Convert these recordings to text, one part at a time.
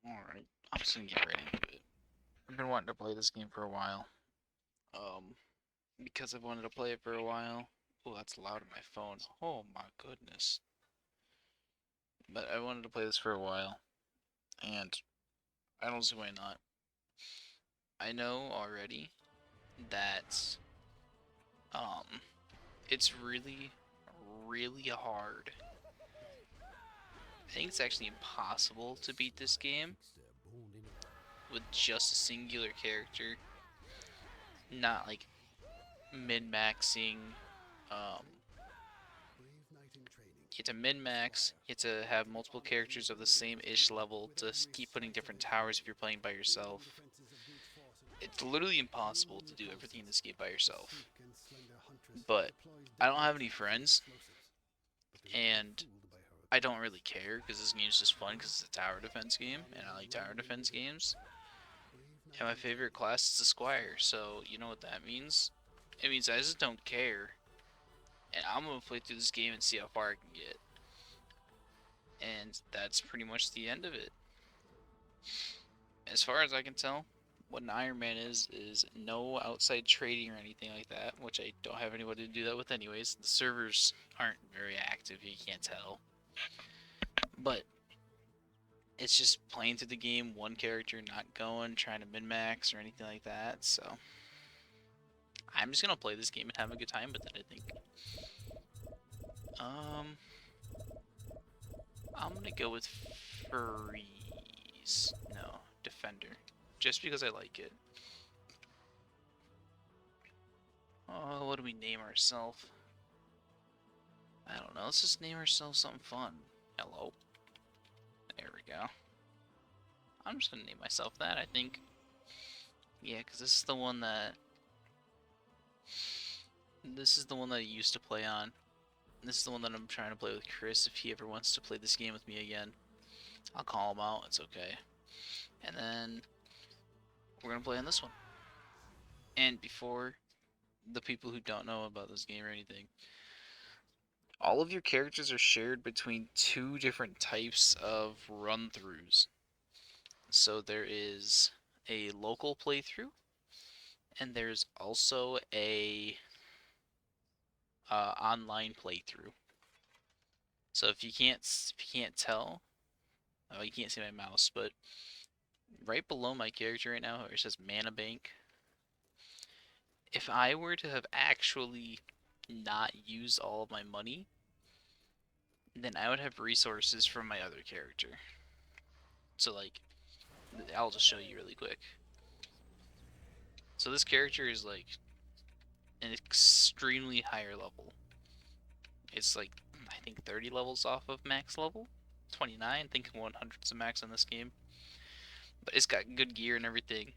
Alright, I'm just gonna get right into it. I've been wanting to play this game for a while. Um, because I've wanted to play it for a while. Oh, that's loud on my phone. Oh my goodness. But I wanted to play this for a while, and I don't see why not. I know already that um it's really, really hard. I think it's actually impossible to beat this game with just a singular character, not like min-maxing. Um, you have to min-max, you have to have multiple characters of the same-ish level to keep putting different towers if you're playing by yourself. It's literally impossible to do everything in this game by yourself. But I don't have any friends, and I don't really care because this game is just fun because it's a tower defense game, and I like tower defense games. And my favorite class is the Squire, so you know what that means? It means I just don't care, and I'm gonna play through this game and see how far I can get. And that's pretty much the end of it. As far as I can tell, what an Ironman is no outside trading or anything like that, which I don't have anybody to do that with anyways. The servers aren't very active, you can't tell. But it's just playing through the game, one character, not going, trying to min-max or anything like that, so I'm just gonna play this game and have a good time with it, I think. Um, I'm gonna go with Freeze. No, Defender. Just because I like it. Oh, what do we name ourselves? I don't know. Let's just name ourselves something fun. Hello. There we go. I'm just gonna name myself that, I think. Yeah, because this is the one that... This is the one that I used to play on. This is the one that I'm trying to play with Chris if he ever wants to play this game with me again. I'll call him out, it's okay. And then... We're gonna play on this one. And before the people who don't know about this game or anything, all of your characters are shared between two different types of run-throughs. So there is a local playthrough, and there's also a online playthrough. So if you can't tell, oh, you can't see my mouse, but right below my character right now, where it says Mana Bank, if I were to have actually not used all of my money, then I would have resources from my other character. So like, I'll just show you really quick. So this character is like an extremely higher level. It's like, I think 30 levels off of max level. 29, I think 100's the max on this game. But it's got good gear and everything.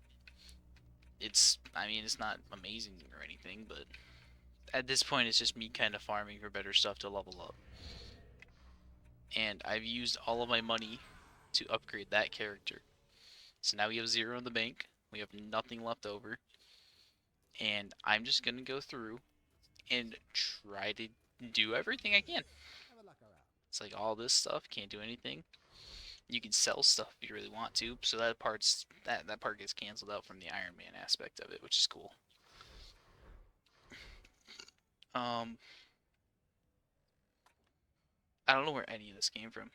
I mean, it's not amazing or anything, but at this point it's just me kind of farming for better stuff to level up. And I've used all of my money to upgrade that character. So now we have 0 in the bank. We have nothing left over. And I'm just going to go through and try to do everything I can. It's like all this stuff, can't do anything. You can sell stuff if you really want to, so that part gets canceled out from the Iron Man aspect of it, which is cool. Um, I don't know where any of this came from.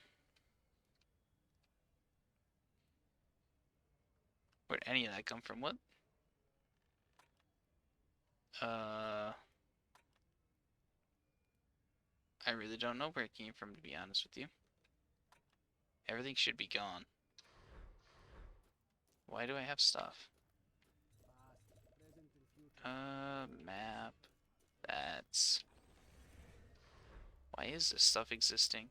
Where'd any of that come from? What? Uh, I really don't know where it came from, to be honest with you. Everything should be gone. Why do I have stuff? Map. That's... Why is this stuff existing?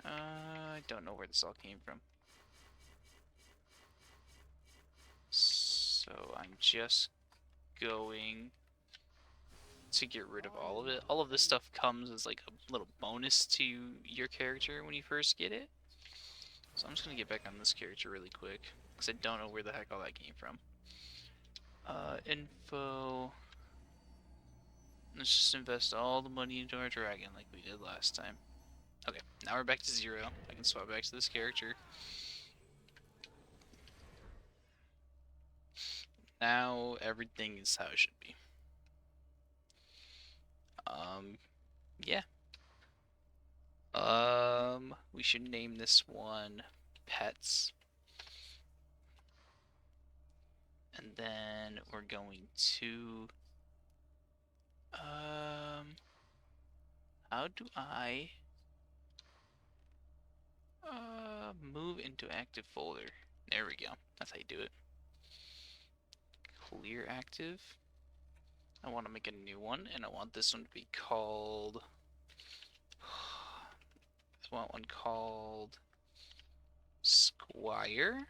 I don't know where this all came from. So I'm just going to get rid of all of it. All of this stuff comes as like a little bonus to your character when you first get it. So I'm just gonna get back on this character really quick because I don't know where the heck all that came from. Info. Let's just invest all the money into our dragon like we did last time. Okay, now we're back to 0. I can swap back to this character. Now everything is how it should be. Yeah. We should name this one Pets. And then we're going to, how do I, move into active folder? There we go. That's how you do it. Clear active. I want to make a new one, and I want this one to be called, I want one called Squire.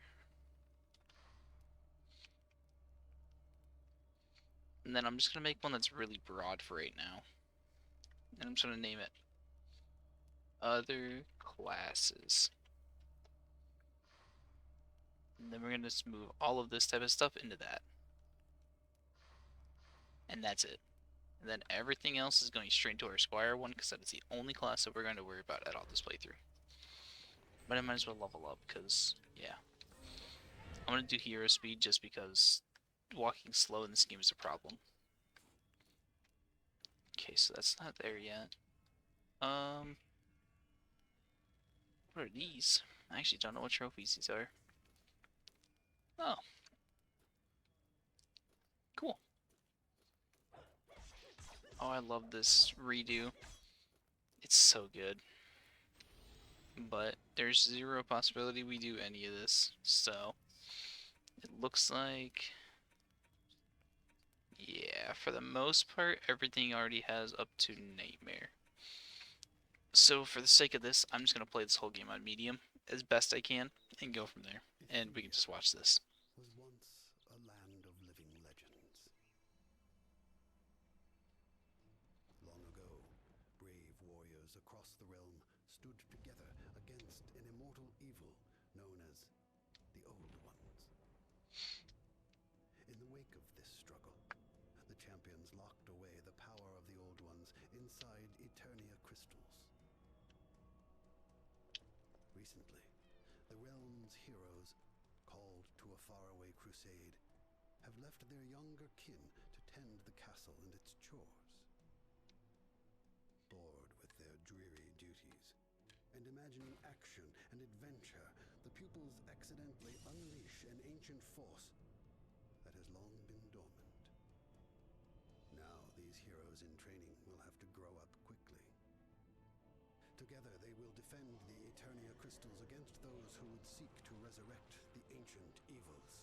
And then I'm just going to make one that's really broad for right now. And I'm just going to name it Other Classes. And then we're going to just move all of this type of stuff into that. And that's it. And then everything else is going straight into our Squire one, because that is the only class that we're going to worry about at all this playthrough. But I might as well level up, because, yeah. I'm going to do hero speed just because walking slow in this game is a problem. Okay, so that's not there yet. What are these? I actually don't know what trophies these are. Oh. Cool. Oh, I love this redo. It's so good. But there's zero possibility we do any of this, so it looks like, yeah, for the most part, everything already has up to Nightmare. So for the sake of this, I'm just going to play this whole game on medium as best I can and go from there. And we can just watch this. Was once a land of living legends. Long ago, brave warriors across the realm stood together against an immortal evil known as the Old Ones. In the wake of this struggle, the champions locked away the power of the Old Ones inside Eternia crystals. Recently, the realm's heroes, called to a faraway crusade, have left their younger kin to tend the castle and its chores. Bored with their dreary duties, and imagining action and adventure, the pupils accidentally unleash an ancient force that has long been dormant. Now these heroes in training will have to grow up quickly. Together they will defend the Eternia crystals against those who would seek to resurrect the ancient evils.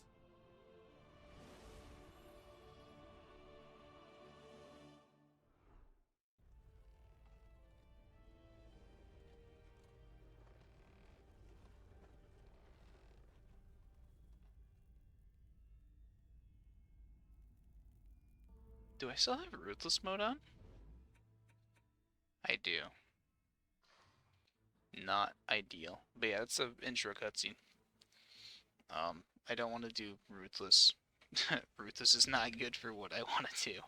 Do I still have Ruthless mode on? I do. Not ideal. But yeah, it's an intro cutscene. I don't want to do Ruthless. Ruthless is not good for what I want to do.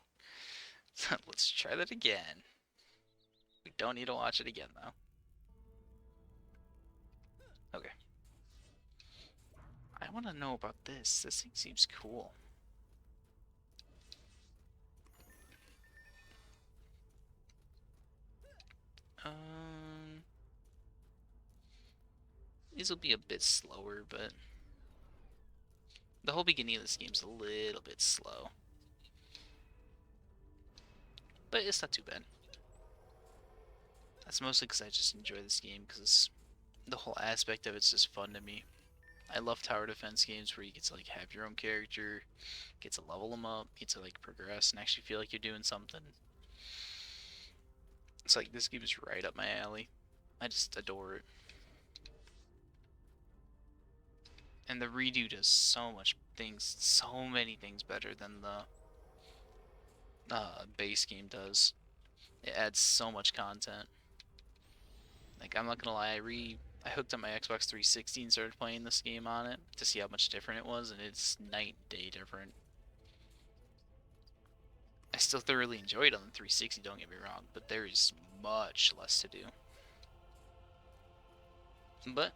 So let's try that again. We don't need to watch it again, though. Okay. I want to know about this. This thing seems cool. These will be a bit slower, but the whole beginning of this game's a little bit slow. But it's not too bad. That's mostly because I just enjoy this game, because the whole aspect of it's just fun to me. I love tower defense games where you get to like have your own character, get to level them up, get to like progress and actually feel like you're doing something. It's like this game is right up my alley. I just adore it. And the redo does so many things better than the base game does. It adds so much content. Like, I'm not gonna lie, I hooked up my Xbox 360 and started playing this game on it to see how much different it was, and it's night and day different. I still thoroughly enjoyed it on the 360, don't get me wrong, but there is much less to do. But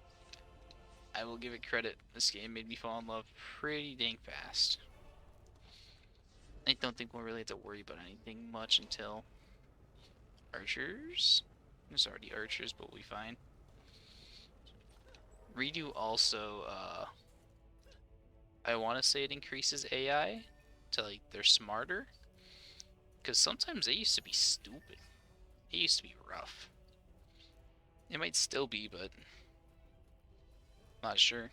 I will give it credit. This game made me fall in love pretty dang fast. I don't think we'll really have to worry about anything much until archers. There's already archers, but we'll be fine. Redo also, I want to say it increases AI to like they're smarter. Because sometimes they used to be stupid. It used to be rough. It might still be, but not sure.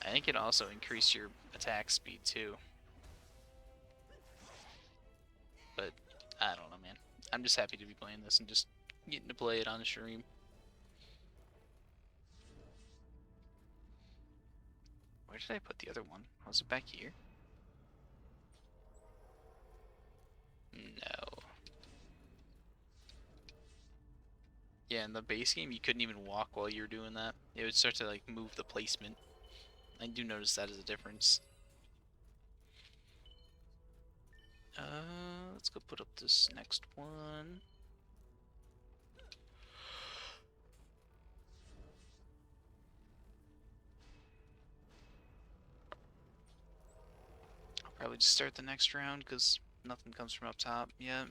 I think it also increased your attack speed too. But I don't know, man. I'm just happy to be playing this and just getting to play it on the stream. Where did I put the other one? Was it back here? No. Yeah, in the base game, you couldn't even walk while you were doing that. It would start to like move the placement. I do notice that as a difference. Let's go put up this next one. I'll probably just start the next round because nothing comes from up top yet.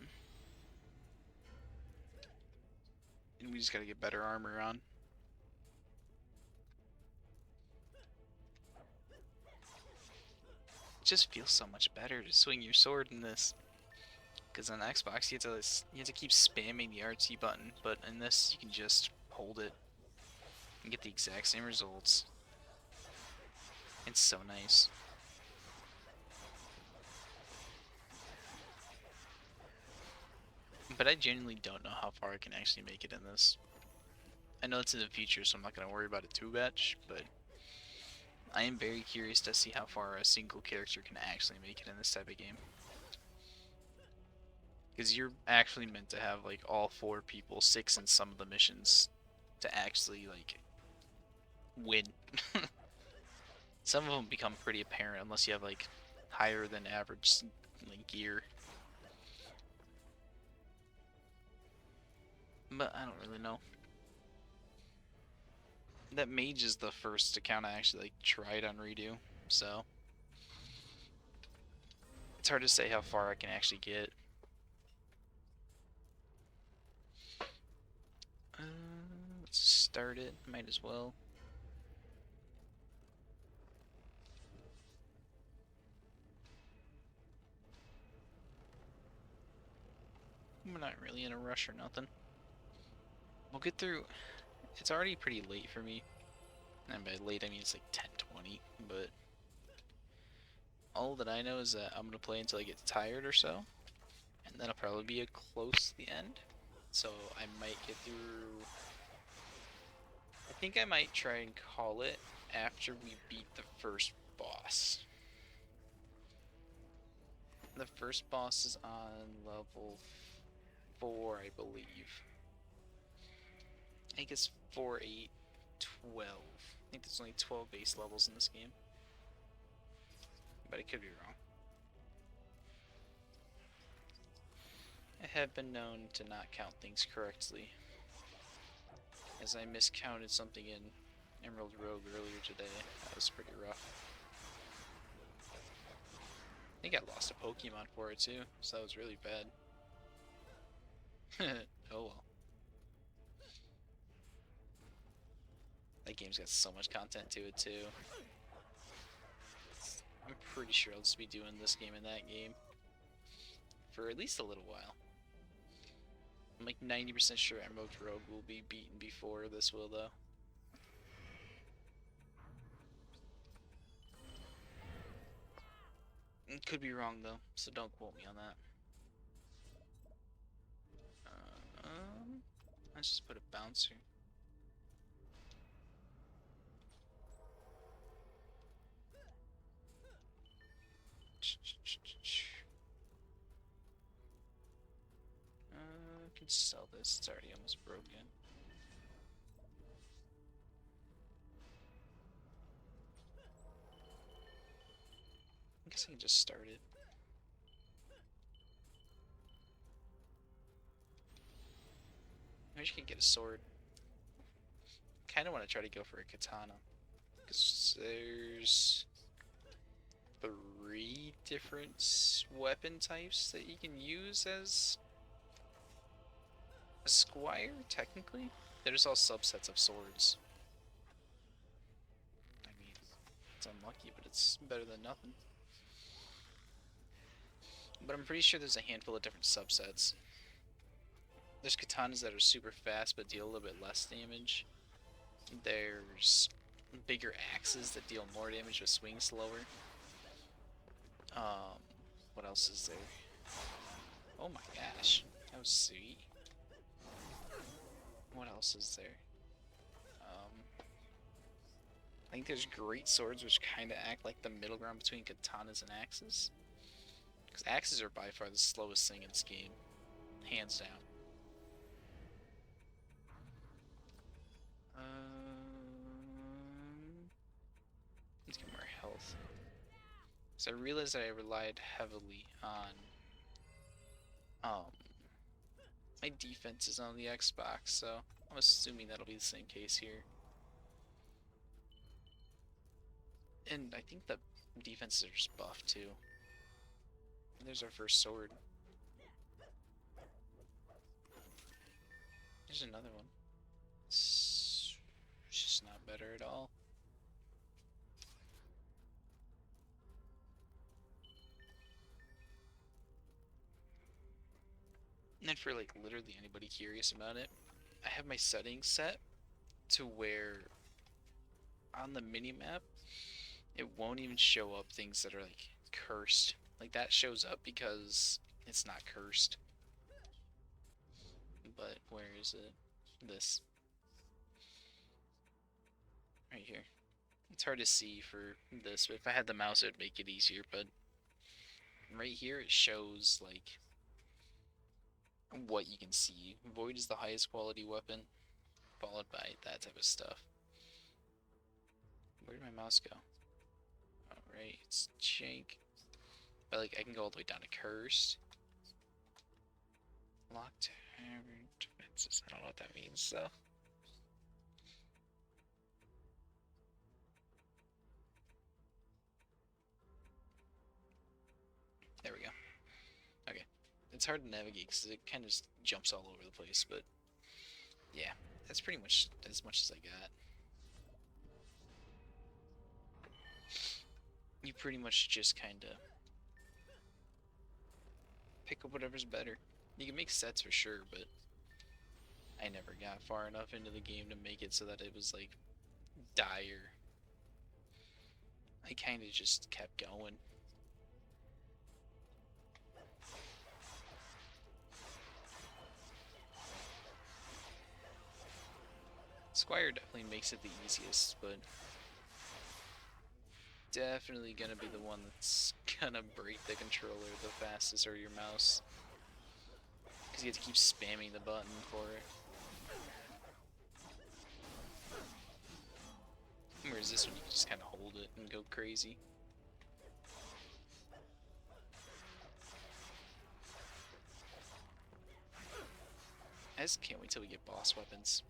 And we just gotta get better armor on. It just feels so much better to swing your sword in this. Because on Xbox you have to keep spamming the RT button, but in this you can just hold it and get the exact same results. It's so nice. But I genuinely don't know how far I can actually make it in this. I know it's in the future, so I'm not going to worry about it too much, but I am very curious to see how far a single character can actually make it in this type of game. Because you're actually meant to have like all 4 people, 6 in some of the missions, to actually like win. Some of them become pretty apparent unless you have like higher than average like gear. But I don't really know. That mage is the first account I actually like tried on redo, so it's hard to say how far I can actually get. Let's start it. Might as well. We're not really in a rush or nothing. We'll get through. It's already pretty late for me. And by late, I mean it's like 10:20. But all that I know is that I'm going to play until I get tired or so. And then I'll probably be a close to the end. So I might get through. I think I might try and call it after we beat the first boss. The first boss is on level 4, I believe. I think it's 4, 8, 12. I think there's only 12 base levels in this game. But I could be wrong. I have been known to not count things correctly, as I miscounted something in Emerald Rogue earlier today. That was pretty rough. I think I lost a Pokemon for it too, so that was really bad. Oh well. That game's got so much content to it too. I'm pretty sure I'll just be doing this game and that game for at least a little while. I'm like 90% sure Emerald Rogue will be beaten before this will, though. Could be wrong, though, so don't quote me on that. Let's just put a bouncer. I can sell this. It's already almost broken. I guess I can just start it. wish I could get a sword. Kind of want to try to go for a katana. Because there's 3 different weapon types that you can use as a squire, technically. They're just all subsets of swords. I mean, it's unlucky, but it's better than nothing. But I'm pretty sure there's a handful of different subsets. There's katanas that are super fast but deal a little bit less damage. There's bigger axes that deal more damage but swing slower. What else is there? Oh my gosh, that was sweet. What else is there? I think there's great swords which kind of act like the middle ground between katanas and axes. Because axes are by far the slowest thing in this game. Hands down. Let's get more health. So I realized that I relied heavily on my defenses on the Xbox, so I'm assuming that'll be the same case here. And I think the defenses are just buffed too. And there's our first sword. There's another one. It's just not better at all. And then for like literally anybody curious about it, I have my settings set to where on the minimap it won't even show up things that are like cursed. Like that shows up because it's not cursed. But where is it? This. Right here. It's hard to see for this, but if I had the mouse it would make it easier, but right here it shows like what you can see. Void is the highest quality weapon, followed by that type of stuff. Where did my mouse go? Alright, it's jank. But like I can go all the way down to cursed. Locked tavern defenses. I don't know what that means, so. There we go. Okay. It's hard to navigate because it kind of just jumps all over the place, but yeah, that's pretty much as much as I got. You pretty much just kind of pick up whatever's better. You can make sets for sure, but I never got far enough into the game to make it so that it was like dire. I kind of just kept going. Squire definitely makes it the easiest, but definitely gonna be the one that's gonna break the controller the fastest, or your mouse. Because you have to keep spamming the button for it. Whereas this one, you can just kind of hold it and go crazy. I just can't wait till we get boss weapons.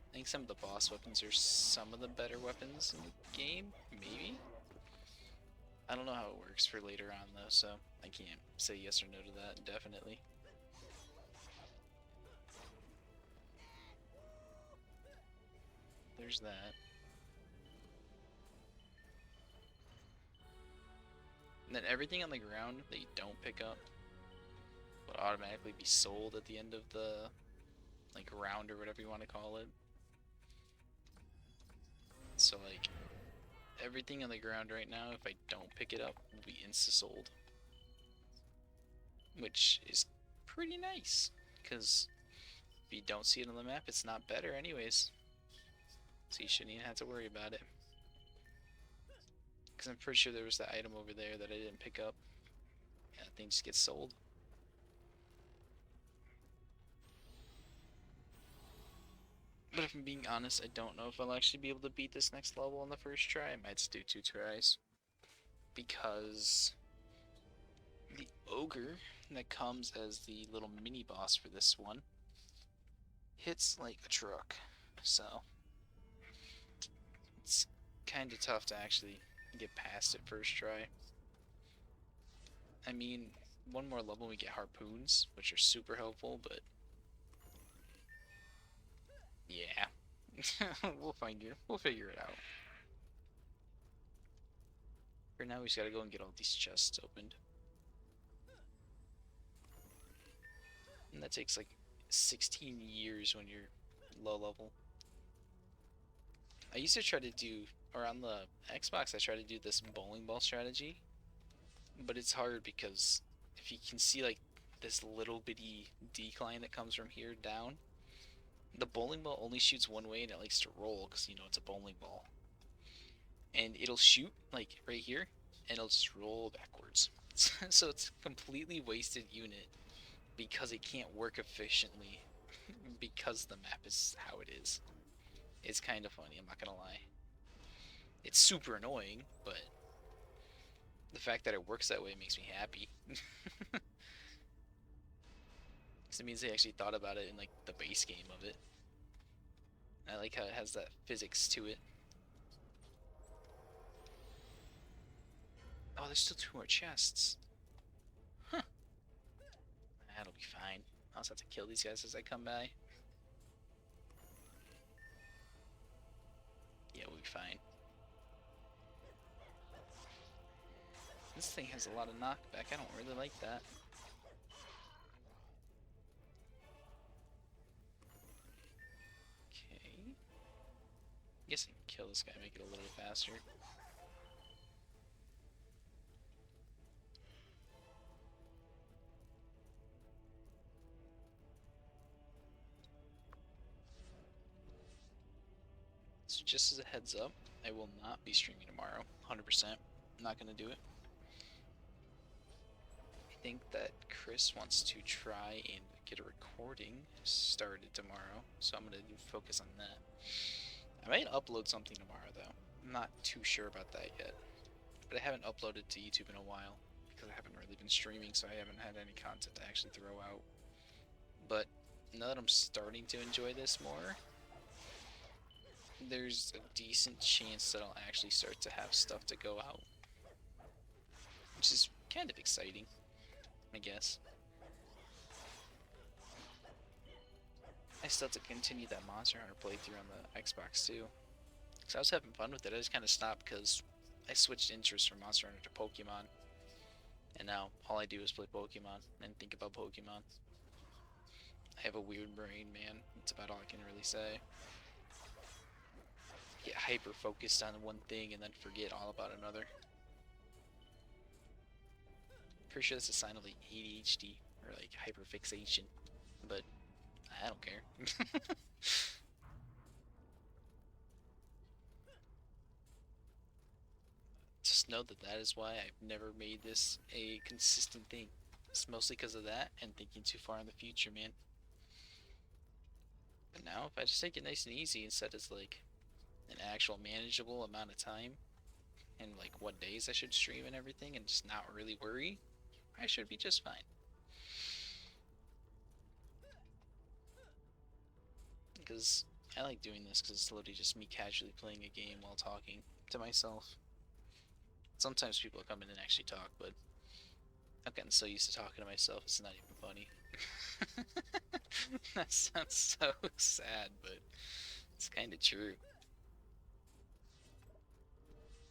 I think some of the boss weapons are some of the better weapons in the game, maybe? I don't know how it works for later on though, so I can't say yes or no to that, definitely. There's that. And then everything on the ground that you don't pick up will automatically be sold at the end of the like round or whatever you want to call it. So like everything on the ground right now, if I don't pick it up, will be insta-sold. Which is pretty nice, because if you don't see it on the map, it's not better anyways. So you shouldn't even have to worry about it. Because I'm pretty sure there was that item over there that I didn't pick up. Yeah, that thing just gets sold. But if I'm being honest, I don't know if I'll actually be able to beat this next level on the first try. I might just do 2 tries. Because the ogre that comes as the little mini boss for this one, hits like a truck. So it's kind of tough to actually get past it first try. I mean, one more level we get harpoons, which are super helpful, but yeah. We'll figure it out. For now, we just gotta go and get all these chests opened. And that takes like 16 years when you're low level. I used to try to do, or on the Xbox, I try to do this bowling ball strategy, but it's hard because if you can see like this little bitty decline that comes from here down, the bowling ball only shoots one way and it likes to roll because you know it's a bowling ball. And it'll shoot like right here and it'll just roll backwards. So it's a completely wasted unit because it can't work efficiently because the map is how it is. It's kind of funny, I'm not gonna lie. It's super annoying, but the fact that it works that way makes me happy. Because it means they actually thought about it in like the base game of it. I like how it has that physics to it. Oh, there's still 2 more chests. Huh. That'll be fine. I'll just have to kill these guys as I come by. Yeah, we'll be fine. This thing has a lot of knockback. I don't really like that. Okay. Guess I can kill this guy, make it a little faster. So just as a heads up, I will not be streaming tomorrow. 100%. I'm not going to do it. I think that Chris wants to try and get a recording started tomorrow, so I'm going to focus on that. I might upload something tomorrow, though. I'm not too sure about that yet. But I haven't uploaded to YouTube in a while, because I haven't really been streaming, so I haven't had any content to actually throw out. But now that I'm starting to enjoy this more, there's a decent chance that I'll actually start to have stuff to go out. Which is kind of exciting, I guess. I still have to continue that Monster Hunter playthrough on the Xbox too. Because I was having fun with it, I just kind of stopped because I switched interests from Monster Hunter to Pokemon. And now all I do is play Pokemon and think about Pokemon. I have a weird brain, man. That's about all I can really say. Get hyper focused on one thing and then forget all about another. Pretty sure that's a sign of like ADHD or like hyperfixation, but I don't care. Just know that that is why I've never made this a consistent thing. It's mostly because of that and thinking too far in the future, man. But now, if I just take it nice and easy and set as like an actual manageable amount of time and like what days I should stream and everything and just not really worry, I should be just fine. Because I like doing this because it's literally just me casually playing a game while talking to myself. Sometimes people come in and actually talk, but I've gotten so used to talking to myself, it's not even funny. That sounds so sad, but it's kind of true.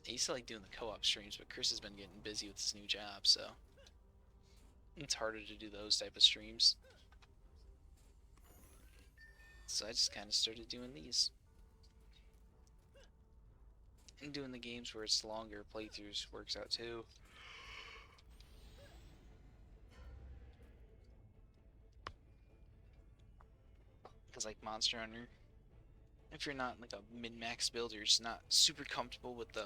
I used to like doing the co-op streams, but Chris has been getting busy with his new job, so it's harder to do those type of streams. So I just kind of started doing these. And doing the games where it's longer playthroughs works out too. Because like Monster Hunter, if you're not like a min-max build, you're just not super comfortable with the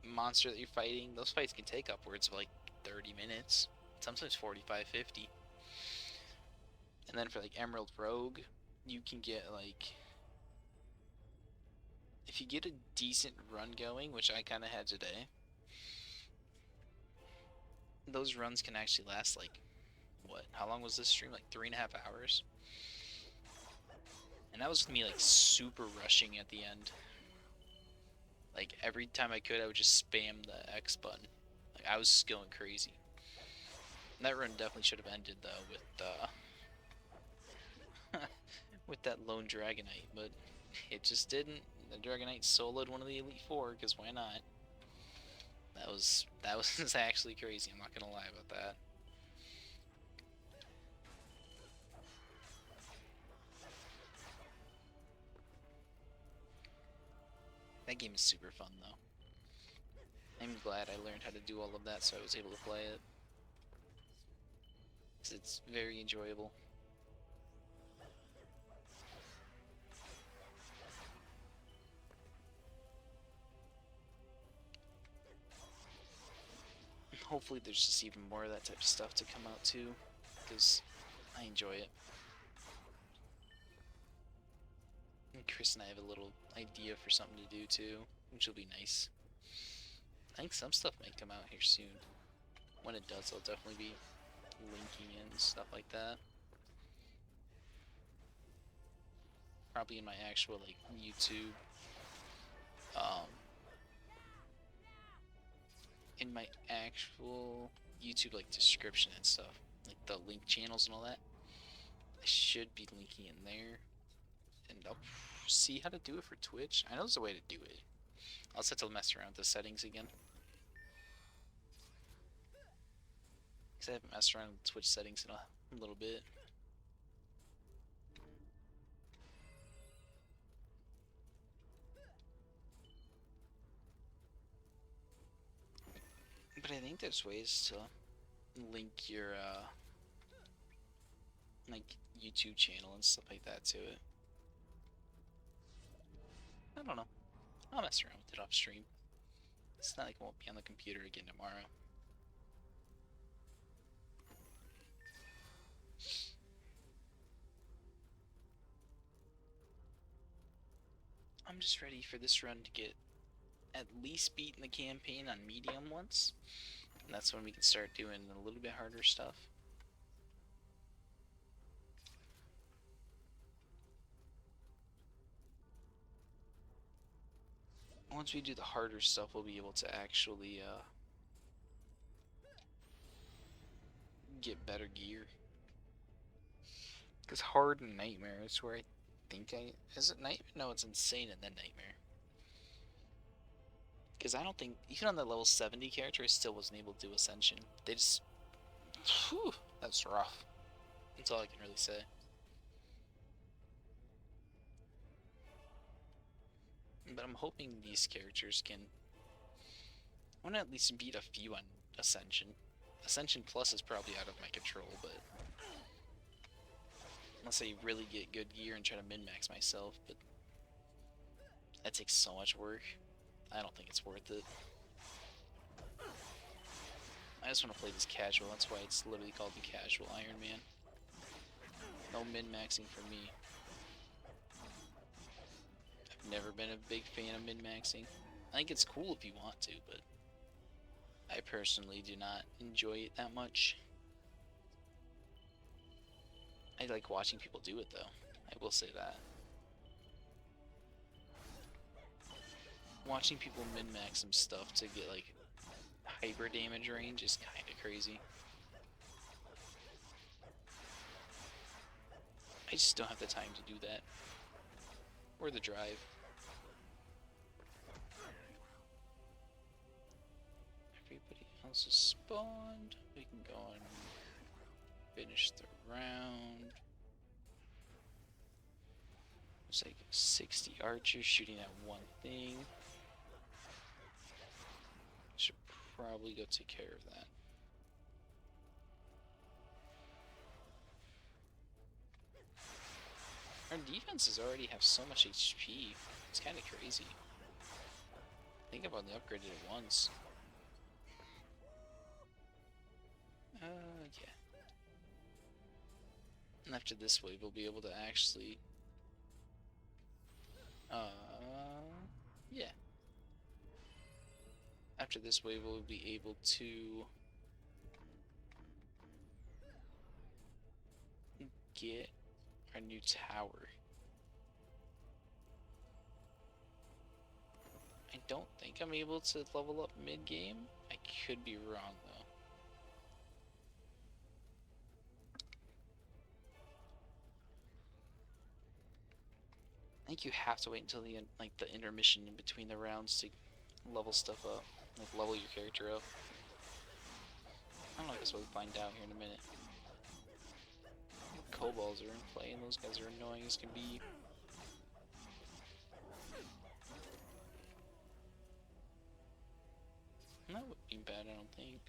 monster that you're fighting, those fights can take upwards of like 30 minutes, sometimes 45, 50. And then for like Emerald Rogue, you can get like, if you get a decent run going, which I kind of had today, those runs can actually last like, what, how long was this stream? Like 3.5 hours? And that was me like super rushing at the end. Like every time I could, I would just spam the X button. Like I was just going crazy. And that run definitely should have ended though with with that lone Dragonite, but it just didn't. The Dragonite soloed one of the Elite Four, because why not? That was actually crazy. I'm not gonna lie about that. That game is super fun though. I'm glad I learned how to do all of that, so I was able to play it. 'Cause it's very enjoyable. Hopefully there's just even more of that type of stuff to come out too, because I enjoy it. And Chris and I have a little idea for something to do too, which will be nice. I think some stuff may come out here soon. When it does, I'll definitely be linking in stuff like that. Probably in my actual like YouTube. In my actual YouTube like description and stuff, like the link channels and all that, I should be linking in there, and I'll see how to do it for Twitch. I know there's a way to do it. I'll just have to mess around with the settings again, because I haven't messed around with Twitch settings in a little bit. But I think there's ways to link your like YouTube channel and stuff like that to it. I don't know. I'll mess around with it off stream. It's not like I won't be on the computer again tomorrow. I'm just ready for this run to get at least beaten the campaign on medium once, and that's when we can start doing a little bit harder stuff. Once we do the harder stuff, we'll be able to actually get better gear. Because hard and nightmare is where I think is it nightmare? No, it's insane and then nightmare. Because I don't think even on the level 70 character, I still wasn't able to do ascension. They just, whew, that's rough. That's all I can really say. But I'm hoping these characters can. I want to at least beat a few on Ascension. Ascension Plus is probably out of my control, but unless I really get good gear and try to min-max myself, but that takes so much work. I don't think it's worth it. I just want to play this casual. That's why it's literally called the Casual Ironman. No min-maxing for me. I've never been a big fan of min-maxing. I think it's cool if you want to, but I personally do not enjoy it that much. I like watching people do it though. I will say that. Watching people min-max some stuff to get like hyper damage range is kind of crazy. I just don't have the time to do that. Or the drive. Everybody else is spawned. We can go and finish the round. There's like 60 archers shooting at one thing. Should probably go take care of that. Our defenses already have so much HP. It's kind of crazy. I think I've only upgraded it once. Yeah. And after this wave, we'll be able to actually... yeah. After this wave, we'll be able to get our new tower. don't think I'm able to level up mid-game. I could be wrong, though. I think you have to wait until the like the intermission in between the rounds to level stuff up, like level your character up. I don't know, I guess we'll find out here in a minute. Kobolds are in play, and those guys are annoying as can be. That would be bad, I don't think.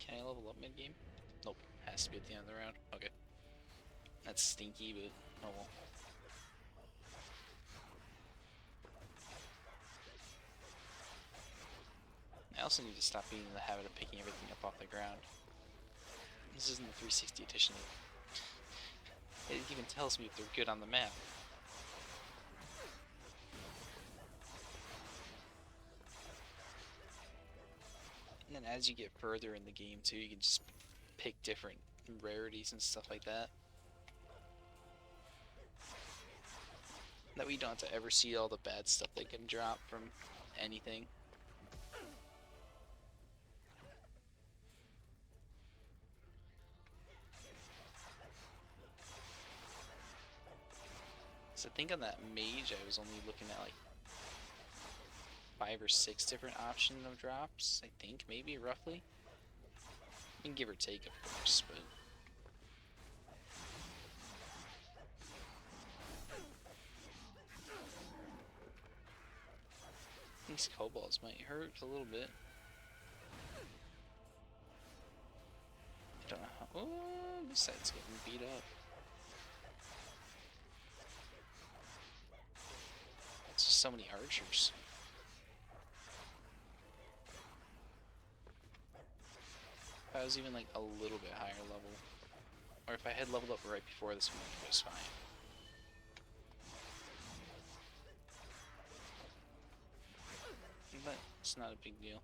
Can I level up mid-game? Nope, has to be at the end of the round. Okay. That's stinky, but oh well. I also need to stop being in the habit of picking everything up off the ground. This isn't the 360 edition. It even tells me if they're good on the map. And then as you get further in the game too, you can just pick different rarities and stuff like that. That way you don't have to ever see all the bad stuff that can drop from anything. So I think on that mage I was only looking at like 5 or 6 different options of drops, I think, maybe, roughly. You can give or take, of course, but... these kobolds might hurt a little bit. I don't know how... oh, this side's getting beat up. It's just so many archers. If I was even like a little bit higher level, or if I had leveled up right before this one, it was fine. But it's not a big deal.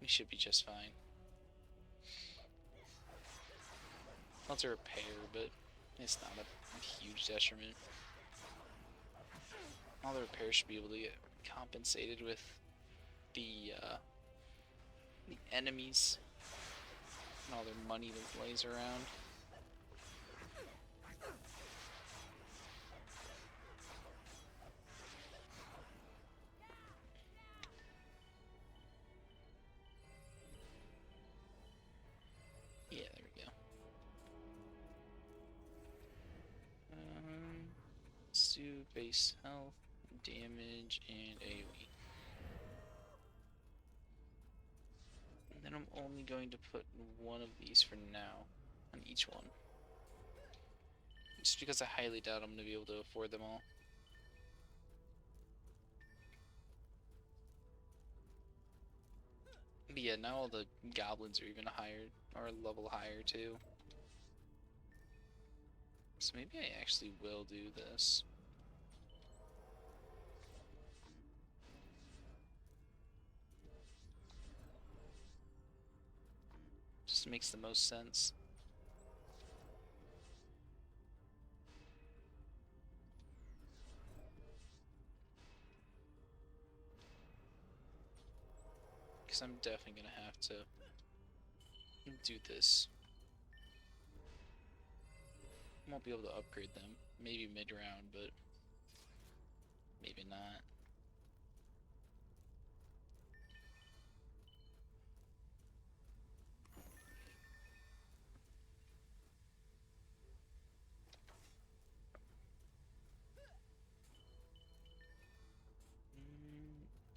We should be just fine. Well, it's a repair, but it's not a huge detriment. All the repairs should be able to get compensated with the enemies and all their money that lays around. Yeah, there we go. Let's do base health, damage, and AoE. And then I'm only going to put one of these for now on each one. Just because I highly doubt I'm going to be able to afford them all. But yeah, now all the goblins are even higher, or a level higher too. So maybe I actually will do this. Just makes the most sense. Because I'm definitely going to have to do this. Won't be able to upgrade them. Maybe mid-round, but maybe not.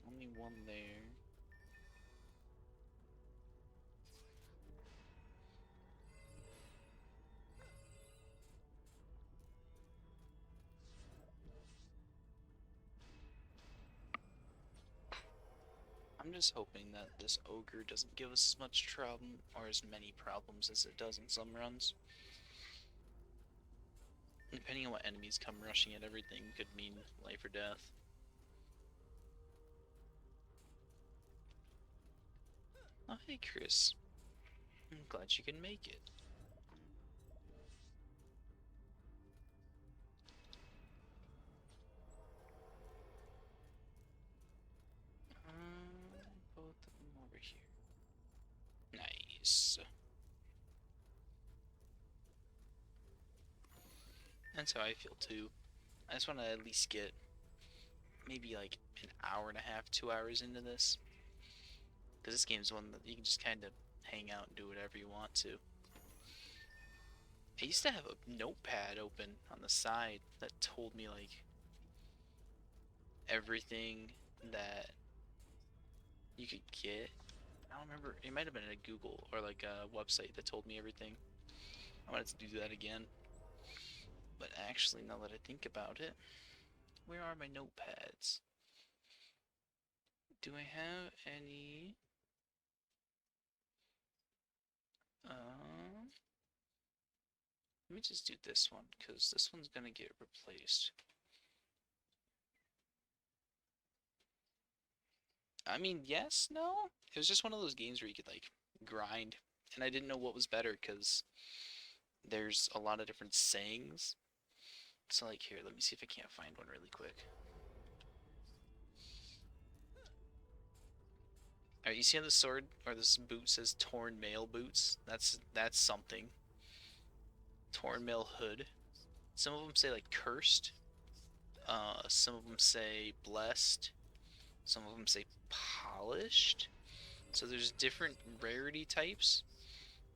Only one there. I'm just hoping that this ogre doesn't give us as much trouble, or as many problems as it does in some runs. Depending on what enemies come rushing at everything could mean life or death. Oh, hey, Chris. I'm glad you can make it. Both of them over here. Nice. That's how I feel too. I just want to at least get maybe like an hour and a half, 2 hours into this. Because this game's one that you can just kind of hang out and do whatever you want to. I used to have a notepad open on the side that told me like everything that you could get. I don't remember. It might have been a Google or like a website that told me everything. I wanted to do that again. But actually, now that I think about it, where are my notepads? Do I have any? Let me just do this one, because this one's gonna get replaced. I mean, yes, no? It was just one of those games where you could, like, grind. And I didn't know what was better, because there's a lot of different sayings. So, like, here, let me see if I can't find one really quick. Alright, you see how the sword, or this boot says torn mail boots? That's something. Torn mail hood. Some of them say, like, cursed. Some of them say blessed. Some of them say polished. So there's different rarity types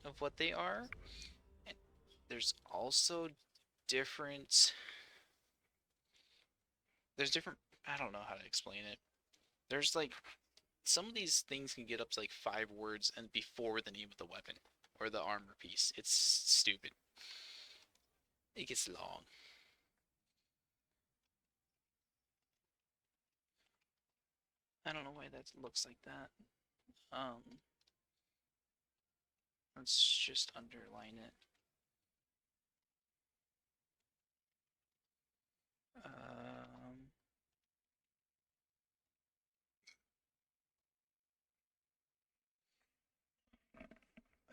of what they are. And there's also different... There's different... I don't know how to explain it. There's like... Some of these things can get up to like 5 words and before the name of the weapon. Or the armor piece. It's stupid. It gets long. I don't know why that looks like that. Let's just underline it.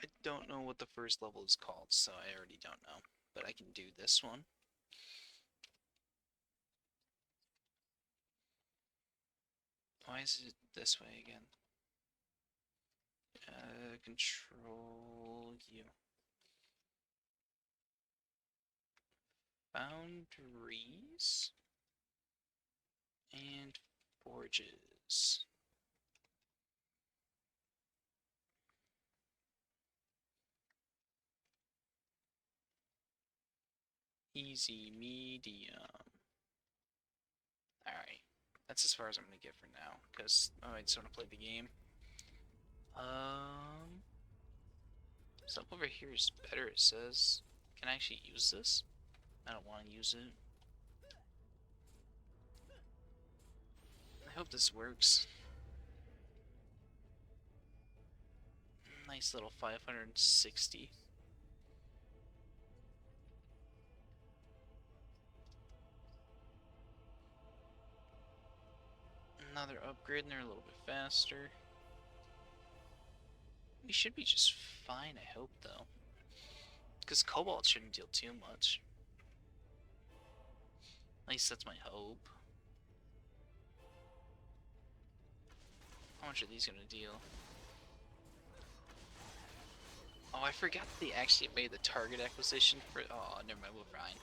I don't know what the first level is called, so I already don't know. But I can do this one. Why is it this way again? Control U. Boundaries and forges. Easy, medium. Alright. That's as far as I'm gonna get for now, because I just want to play the game. Stuff over here is better, it says. Can I actually use this? I don't want to use it. I hope this works. Nice little 560. Another upgrade and they're a little bit faster. We should be just fine, I hope, though. Because Cobalt shouldn't deal too much. At least that's my hope. How much are these gonna deal? Oh, I forgot they actually made the target acquisition for... Oh, never mind, we'll grind.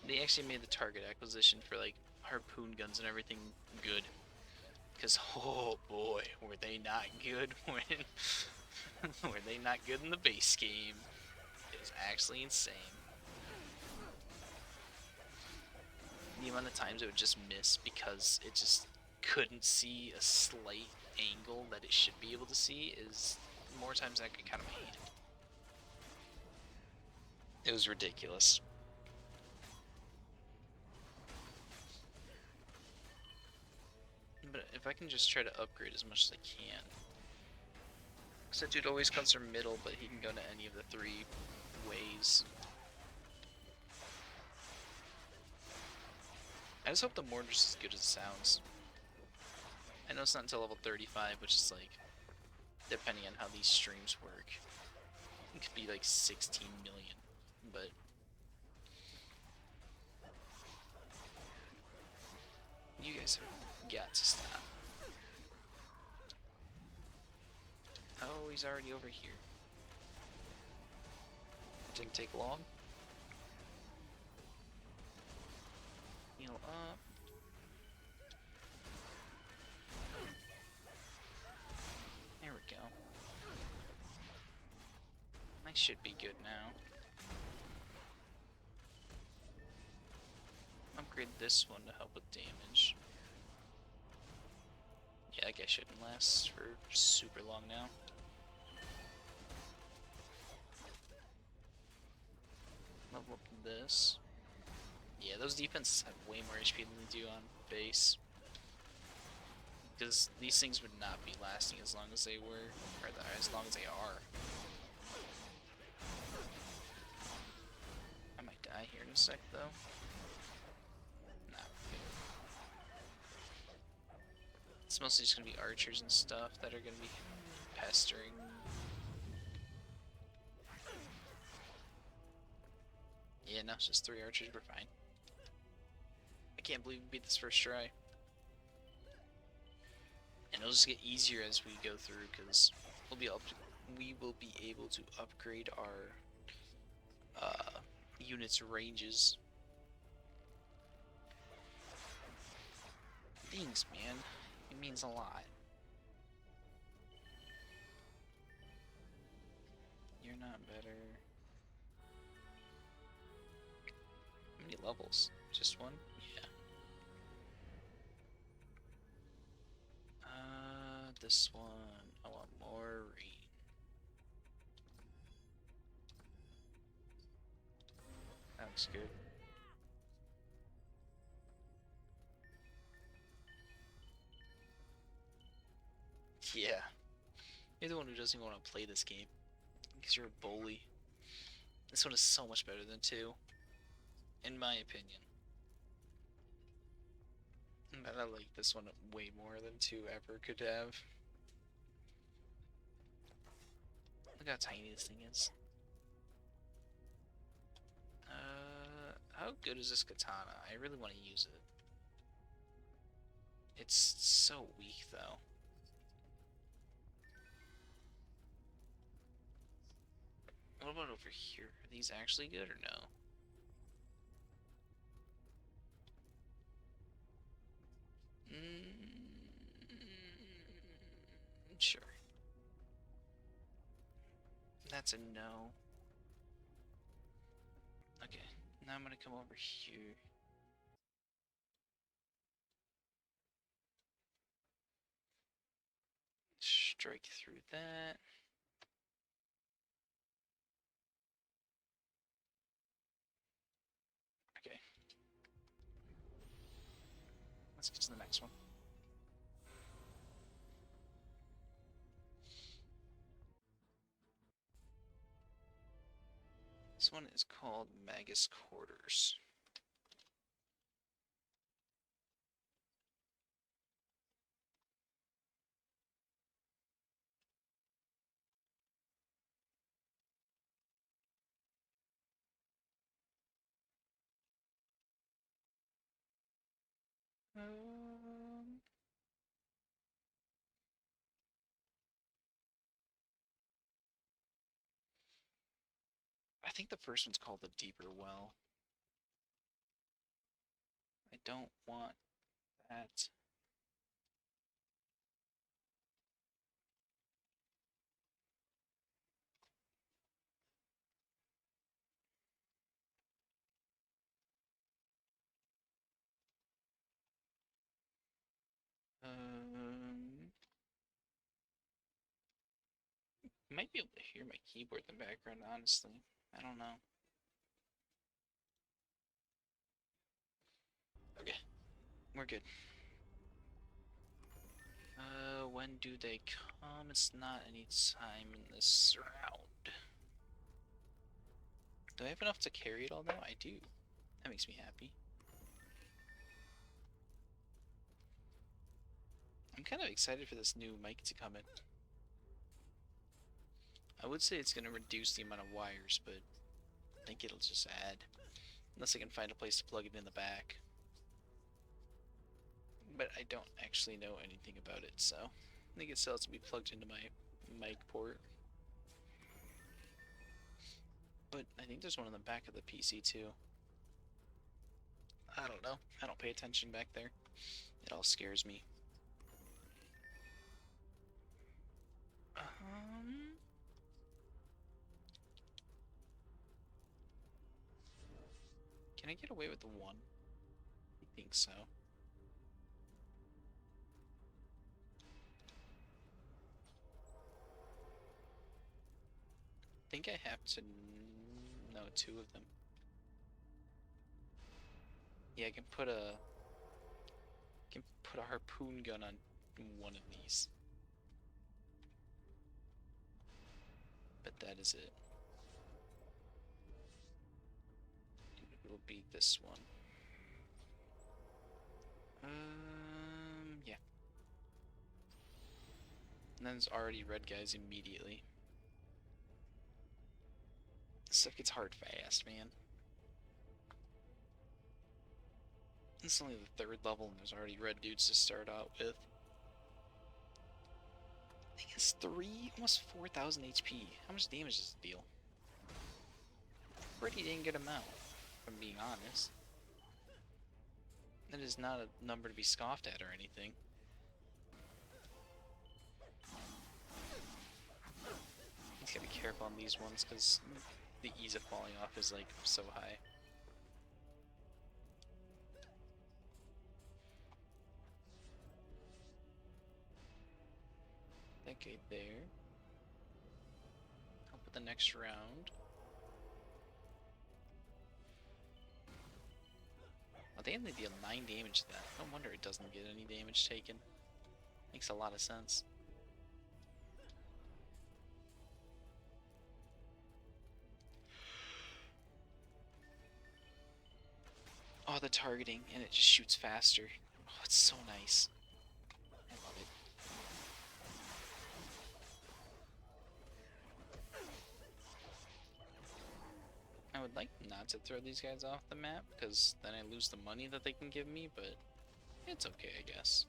They actually made the target acquisition for, like, harpoon guns and everything good. Because, oh boy, were they not good when... were they not good in the base game. It was actually insane. The amount of times it would just miss because it just couldn't see a slight angle that it should be able to see is more times than I could kind of hate. It was ridiculous. But if I can just try to upgrade as much as I can. Because that dude always comes from middle, but he can go to any of the 3 ways. I just hope the mortar's as good as it sounds. I know it's not until level 35, which is like, depending on how these streams work, it could be like 16 million, but you guys have got to stop. Oh, he's already over here. It didn't take long. Heal up. There we go. I should be good now. Upgrade this one to help with damage. Yeah, that guy shouldn't last for super long now. Level up this. Yeah, those defenses have way more HP than they do on base. Because these things would not be lasting as long as they were, or as long as they are. I might die here in a sec, though. Nah, it's mostly just gonna be archers and stuff that are gonna be pestering. Yeah, no, it's just 3 archers, we're fine. I can't believe we beat this first try. And it'll just get easier as we go through, because we will be able to upgrade our units' ranges. Thanks, man. It means a lot. You're not better. How many levels? Just one? Yeah. This one. I want more rain. That looks good. Yeah. You're the one who doesn't even want to play this game. Because you're a bully. This one is so much better than 2. In my opinion. But I like this one way more than 2 ever could have. Look how tiny this thing is. How good is this katana? I really want to use it. It's so weak, though. What about over here? Are these actually good or no? Sure. That's a no. Okay, now I'm gonna come over here. Strike through that. Okay. Let's get to the next one. This one is called Magus Quarters. I think the first one's called the Deeper Well. I don't want that. You might be able to hear my keyboard in the background, honestly. I don't know. Okay, we're good. When do they come? It's not any time in this round. Do I have enough to carry it all now? I do. That makes me happy. I'm kind of excited for this new mic to come in. I would say it's going to reduce the amount of wires, but I think it'll just add. Unless I can find a place to plug it in the back. But I don't actually know anything about it, so I think it still has to be plugged into my mic port. But I think there's one on the back of the PC too. I don't know. I don't pay attention back there. It all scares me. Can I get away with the one? I think so. I think I have to know 2 of them. Yeah, I can put a harpoon gun on one of these. But that is it. It'll be this one. Yeah. And then there's already red guys immediately. This stuff gets hard fast, man. This is only the 3rd level and there's already red dudes to start out with. I think it's almost 4,000 HP. How much damage does it deal? Pretty dang good amount, if I'm being honest. That is not a number to be scoffed at or anything. Just gotta be careful on these ones because the ease of falling off is like so high. Okay, there. Help with the next round. Oh, they only deal 9 damage to that. No wonder it doesn't get any damage taken. Makes a lot of sense. Oh, the targeting, and it just shoots faster. Oh, it's so nice. I love it. I would like not to throw these guys off the map, because then I lose the money that they can give me, but it's okay, I guess.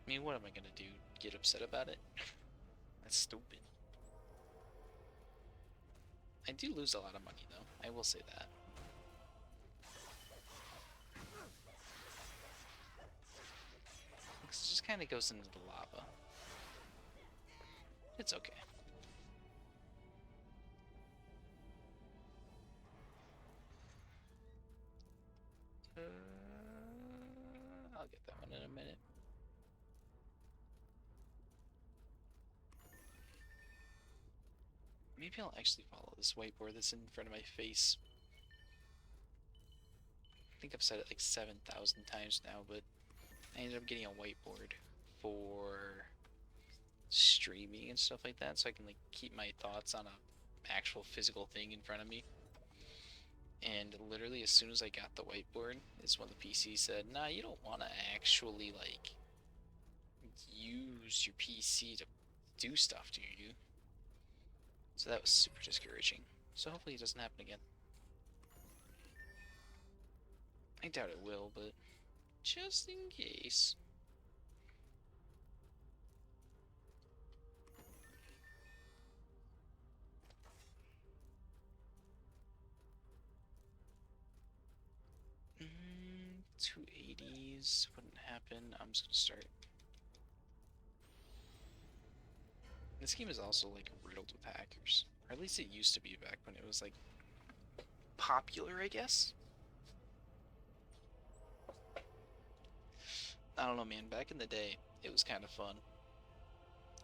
I mean, what am I gonna do? Get upset about it? That's stupid. I do lose a lot of money, though. I will say that. It just kind of goes into the lava. It's okay. I'll get that one in a minute. Maybe I'll actually follow this whiteboard that's in front of my face. I think I've said it like 7,000 times now, but I ended up getting a whiteboard for streaming and stuff like that, so I can like keep my thoughts on a actual physical thing in front of me. And literally as soon as I got the whiteboard is when the PC said, nah, you don't want to actually like use your PC to do stuff, do you? So that was super discouraging. So hopefully it doesn't happen again. I doubt it will, but just in case. Mm, 280s wouldn't happen. I'm just gonna start. This game is also like riddled with hackers. Or at least it used to be back when it was like popular, I guess. I don't know, man. Back in the day, it was kind of fun.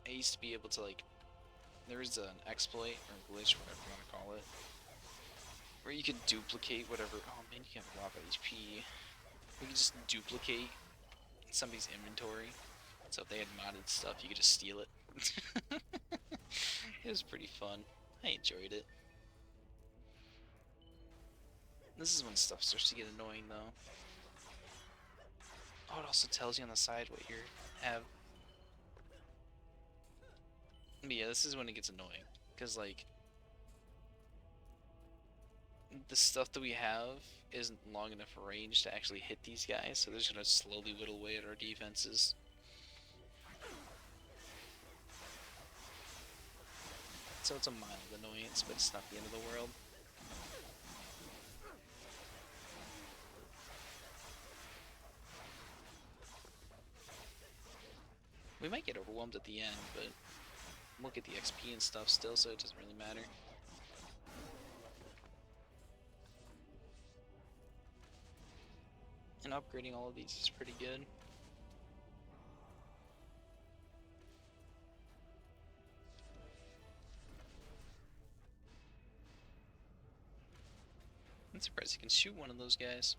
I used to be able to like, there was an exploit or glitch, whatever you want to call it, where you could duplicate whatever. Oh man, you have a lot of HP. You could just duplicate somebody's inventory. So if they had modded stuff, you could just steal it. It was pretty fun. I enjoyed it. This is when stuff starts to get annoying, though. Oh, it also tells you on the side what you have. But yeah, this is when it gets annoying. Because, like, the stuff that we have isn't long enough range to actually hit these guys, so they're just going to slowly whittle away at our defenses. So it's a mild annoyance, but it's not the end of the world. We might get overwhelmed at the end, but we'll get the XP and stuff still, so it doesn't really matter. And upgrading all of these is pretty good. I'm surprised you can shoot one of those guys.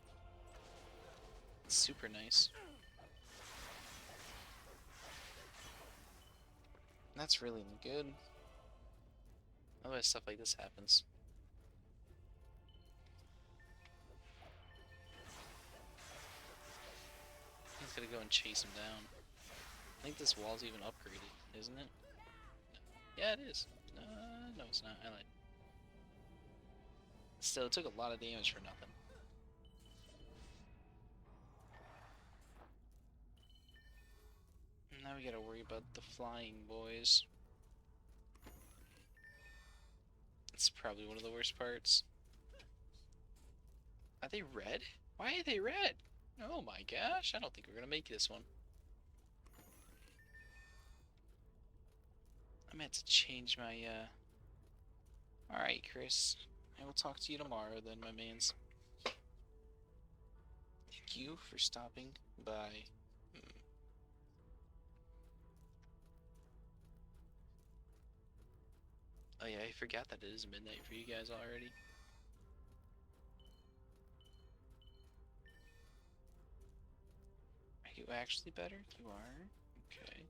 It's super nice. That's really good. Otherwise stuff like this happens. He's gonna go and chase him down. I think this wall's even upgraded, isn't it? No. Yeah, it is. No, it's not. I lied. Still, it took a lot of damage for nothing. Now we gotta worry about the flying boys. It's probably one of the worst parts. Are they red? Why are they red? Oh my gosh, I don't think we're gonna make this one. I meant to change my, Alright, Chris. I will talk to you tomorrow then, my mans. Thank you for stopping by. Oh yeah, I forgot that it is midnight for you guys already. Are you actually better? You are? Okay.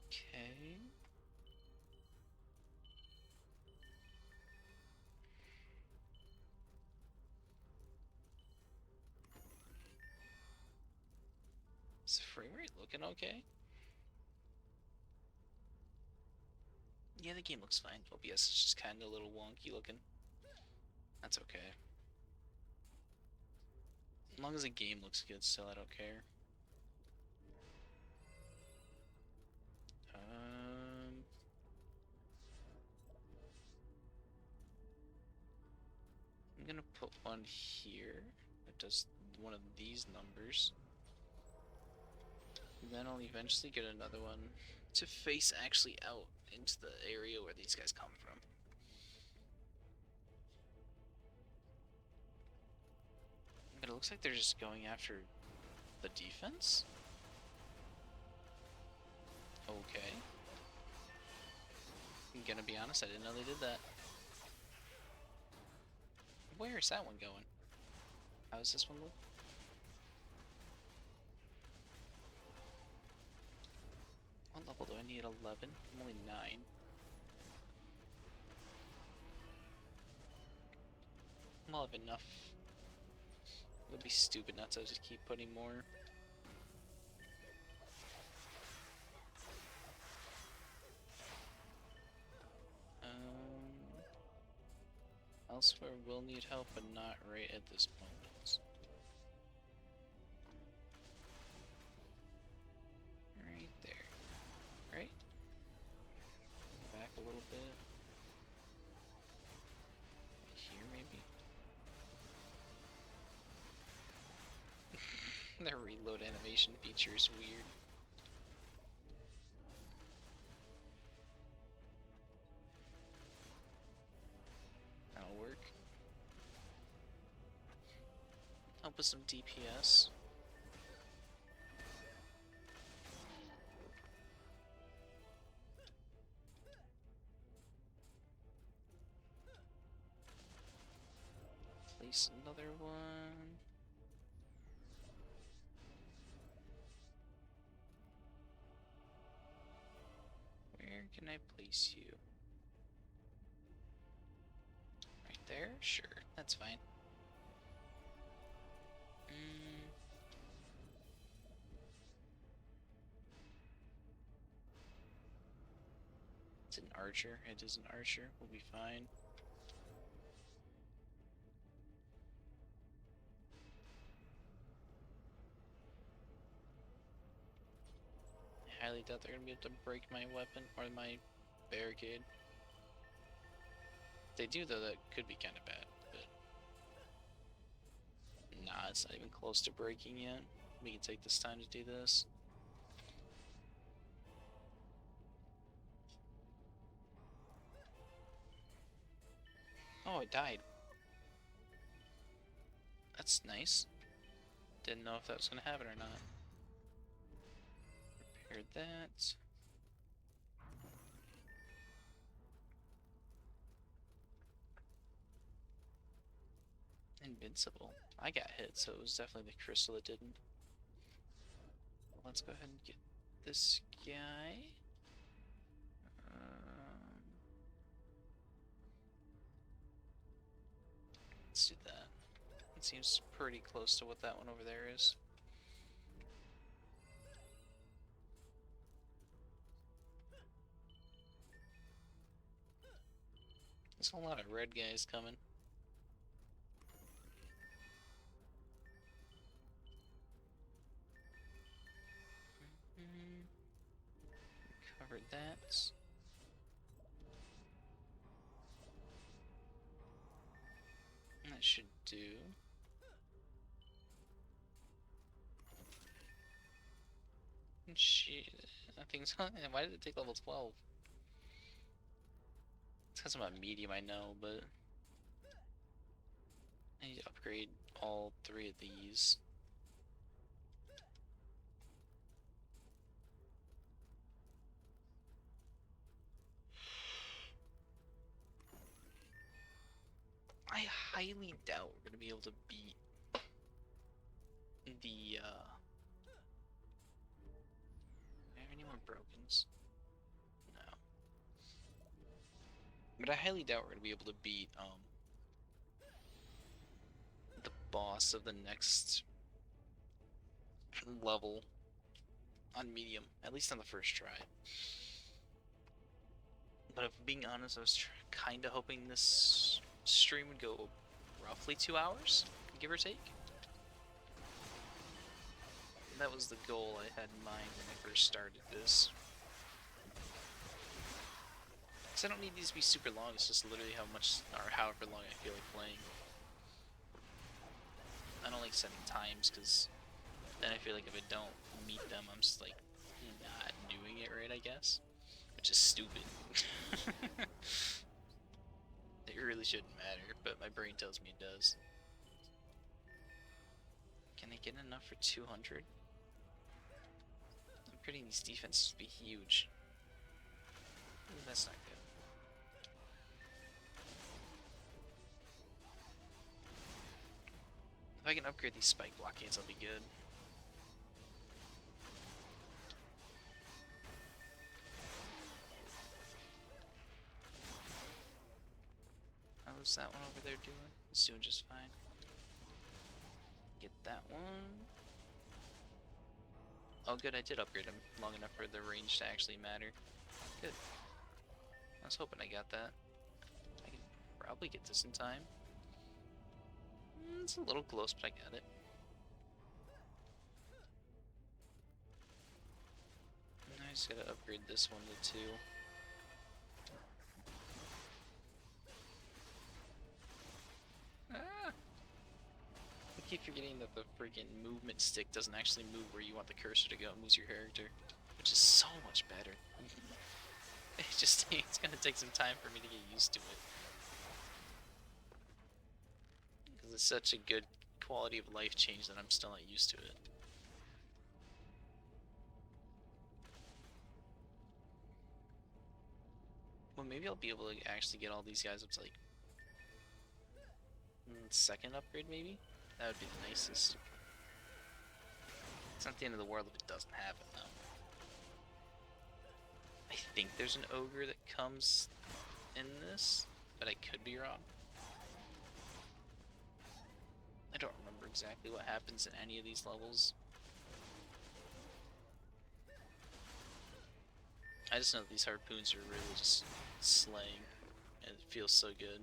Okay. Is the frame rate looking okay? Yeah, the game looks fine. OBS is just kind of a little wonky looking. That's okay. As long as the game looks good still, I don't care. I'm gonna put one here that does one of these numbers. And then I'll eventually get another one to face actually out into the area where these guys come from. But it looks like they're just going after the defense? Okay. I'm gonna be honest, I didn't know they did that. Where is that one going? How does this one look? What level do I need? 11? I'm only 9. I'll have enough. It would be stupid not to just keep putting more. Elsewhere will need help, but not right at this moment. Right there. Right? Back a little bit. Here, maybe? Their reload animation feature is weird. That'll work. Help with some DPS. Place another one. Where can I place you? Right there? Sure, that's fine. Mm. It's an archer. It is an archer. We'll be fine. I highly doubt they're gonna be able to break my weapon or my barricade. If they do, though, that could be kind of bad. But nah, it's not even close to breaking yet. We can take this time to do this. Oh, it died. That's nice. Didn't know if that was gonna happen or not. Repaired that. Invincible. I got hit, so it was definitely the crystal that didn't. Let's go ahead and get this guy. Let's do that. It seems pretty close to what that one over there is. There's a lot of red guys coming. Covered that. That should do. Shit. That thing's. Why did it take level 12? It's because I'm a medium, I know, but I need to upgrade all 3 of these. I highly doubt we're gonna be able to beat the, do I have any more brokens? No. But I highly doubt we're gonna be able to beat, the boss of the next level on medium, at least on the first try. But if being honest, I was kind of hoping this stream would go roughly 2 hours, give or take. That was the goal I had in mind when I first started this. Because I don't need these to be super long, it's just literally how much, or however long I feel like playing. I don't like setting times, because then I feel like if I don't meet them, I'm just like, not doing it right, I guess. Which is stupid. It really shouldn't matter, but my brain tells me it does. Can I get enough for 200? Upgrading these defenses would be huge. Ooh, that's not good. If I can upgrade these spike blockades, I'll be good. How's that one over there doing? It's doing just fine. Get that one. Oh good, I did upgrade him long enough for the range to actually matter. Good. I was hoping I got that. I can probably get this in time. It's a little close, but I got it. I just gotta upgrade this one to 2. Ah! I keep forgetting that the freaking movement stick doesn't actually move where you want the cursor to go, it moves your character. Which is so much better. It's gonna take some time for me to get used to it. Because it's such a good quality of life change that I'm still not used to it. Well, maybe I'll be able to actually get all these guys up to like second upgrade, maybe? That would be the nicest. It's not the end of the world if it doesn't happen, though. I think there's an ogre that comes in this, but I could be wrong. I don't remember exactly what happens in any of these levels. I just know these harpoons are really just slaying, and it feels so good.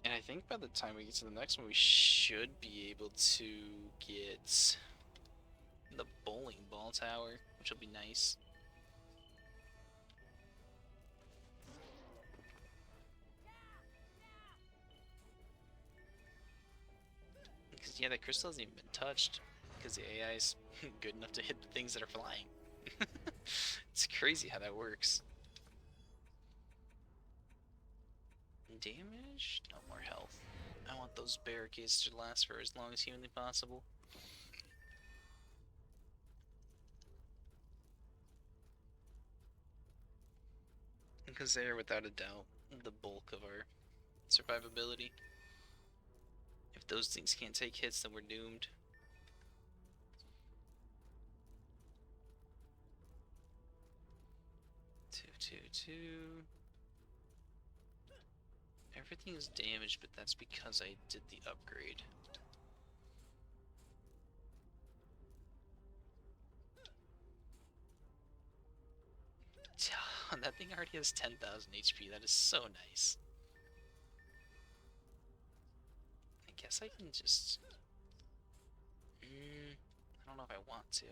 And I think by the time we get to the next one, we should be able to get the bowling ball tower, which will be nice. Because, yeah, that crystal hasn't even been touched, because the AI is good enough to hit the things that are flying. It's crazy how that works. Damage? No more health. I want those barricades to last for as long as humanly possible. Because they are, without a doubt, the bulk of our survivability. If those things can't take hits, then we're doomed. Two. Everything is damaged, but that's because I did the upgrade. That thing already has 10,000 HP. That is so nice. I guess I can just... I don't know if I want to.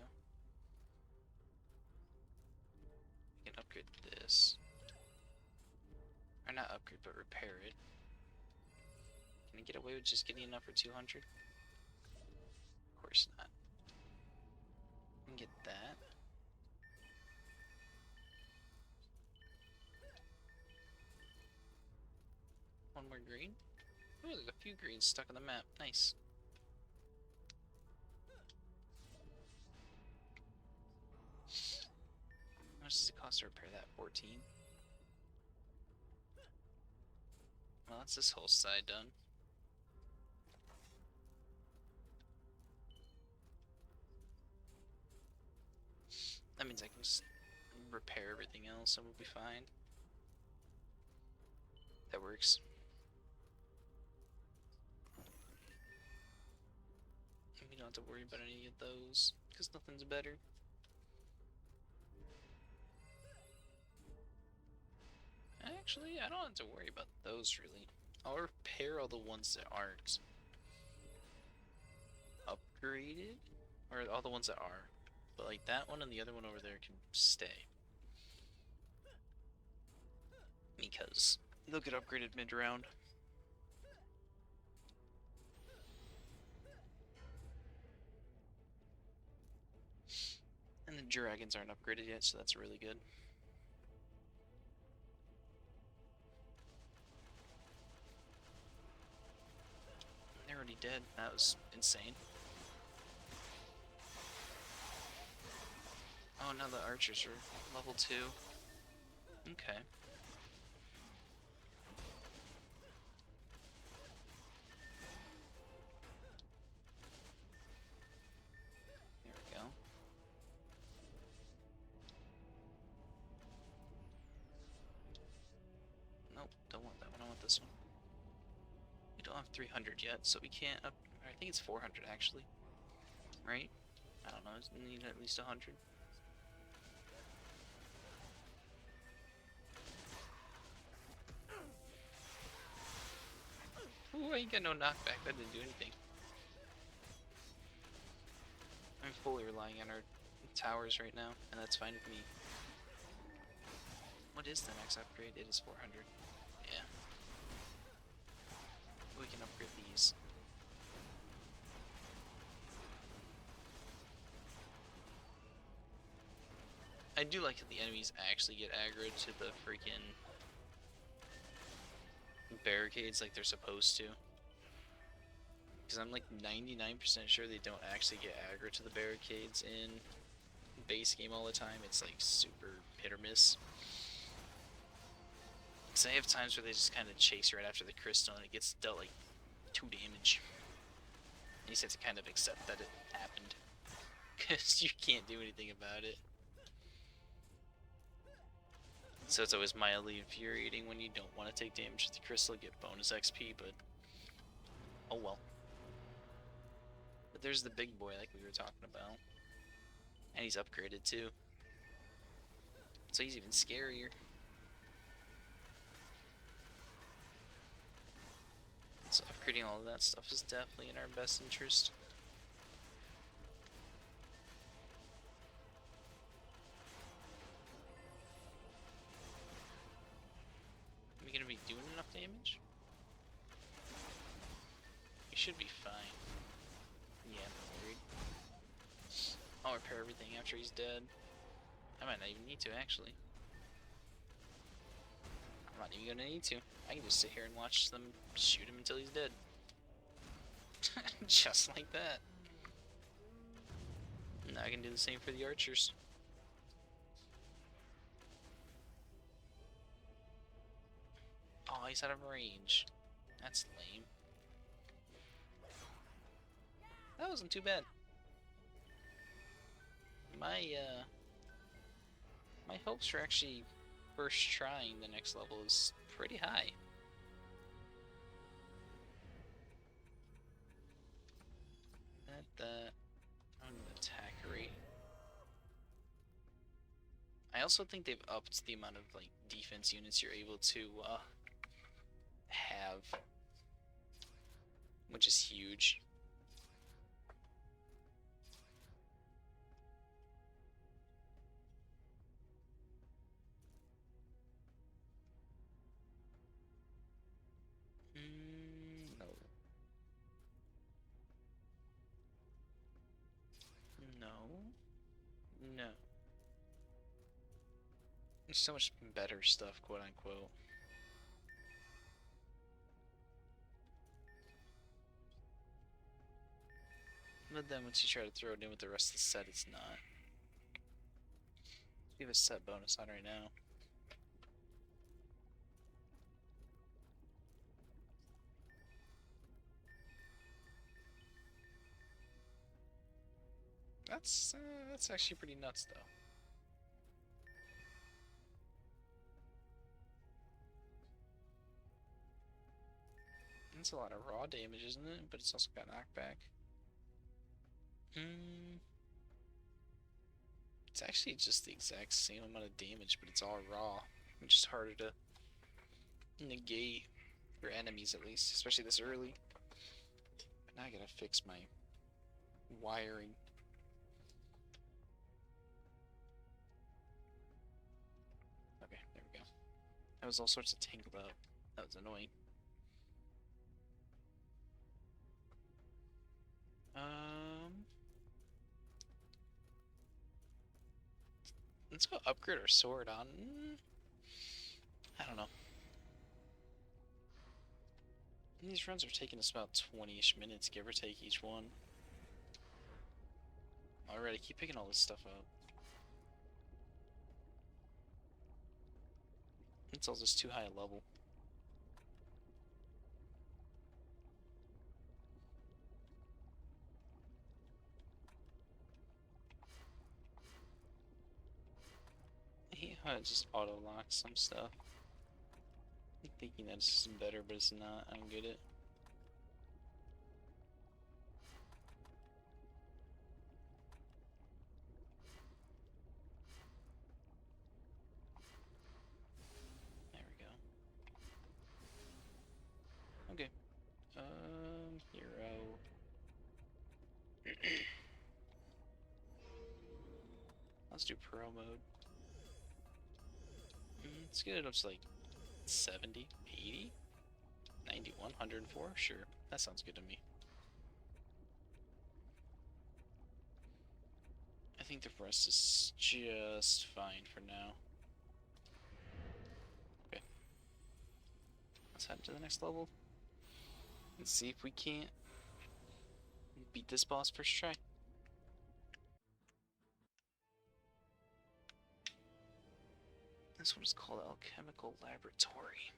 I can upgrade this. Or not upgrade, but repair it. Can I get away with just getting enough for 200? Of course not. I can get that. One more green. Oh, there's a few greens stuck on the map. Nice. How much does it cost to repair that? 14? Well, that's this whole side done. That means I can just repair everything else and we'll be fine. That works. We don't have to worry about any of those, because nothing's better. Actually, I don't have to worry about those, really. I'll repair all the ones that aren't upgraded, or all the ones that are. But like that one and the other one over there can stay. Because they'll get upgraded mid-round. And the dragons aren't upgraded yet, so that's really good. They're already dead. That was insane. Oh, now the archers are level 2. Okay. There we go. Nope, don't want that one. I want this one. We don't have 300 yet, so we can't up... I think it's 400, actually. Right? I don't know. We need at least 100. Ooh, I ain't got no knockback. That didn't do anything. I'm fully relying on our towers right now, and that's fine with me. What is the next upgrade? It is 400. Yeah. We can upgrade these. I do like that the enemies actually get aggro to the freaking barricades like they're supposed to. Because I'm like 99% sure they don't actually get aggro to the barricades in base game all the time. It's like super hit or miss. Because I have times where they just kind of chase right after the crystal and it gets dealt like 2 damage. And you just have to kind of accept that it happened. Because you can't do anything about it. So it's always mildly infuriating when you don't want to take damage with the crystal, get bonus XP, but oh well. But there's the big boy like we were talking about. And he's upgraded too. So he's even scarier. So upgrading all of that stuff is definitely in our best interest. Are we gonna be doing enough damage? We should be fine. Yeah, I'm not worried. I'll repair everything after he's dead. I might not even need to, actually. I'm not even gonna need to. I can just sit here and watch them shoot him until he's dead. Just like that. Now I can do the same for the archers. Oh, he's out of range. That's lame. That wasn't too bad. My hopes for actually first trying the next level is pretty high. That on attack rate. I also think they've upped the amount of like defense units you're able to have, which is huge. No. No. No. There's so much better stuff, quote unquote. But then once you try to throw it in with the rest of the set, it's not. We have a set bonus on right now. That's actually pretty nuts, though. That's a lot of raw damage, isn't it? But it's also got knockback. It's actually just the exact same amount of damage, but it's all raw, which is harder to negate for enemies, at least, especially this early. But now I gotta fix my wiring. Okay, there we go. I was all sorts of tangled up. That was annoying. Let's go upgrade our sword on. I don't know. These runs are taking us about 20-ish minutes, give or take each one. Alright, I keep picking all this stuff up. It's all just too high a level. I hate how it just auto-locks some stuff. I'm thinking that it's better, but it's not. I don't get it. There we go. Okay. Hero. Let's do pro mode. Let's get it up to like 70, 80, 91, 104. Sure, that sounds good to me. I think the rest is just fine for now. Okay. Let's head to the next level. Let's see if we can't beat this boss first try. This one is called Alchemical Laboratory.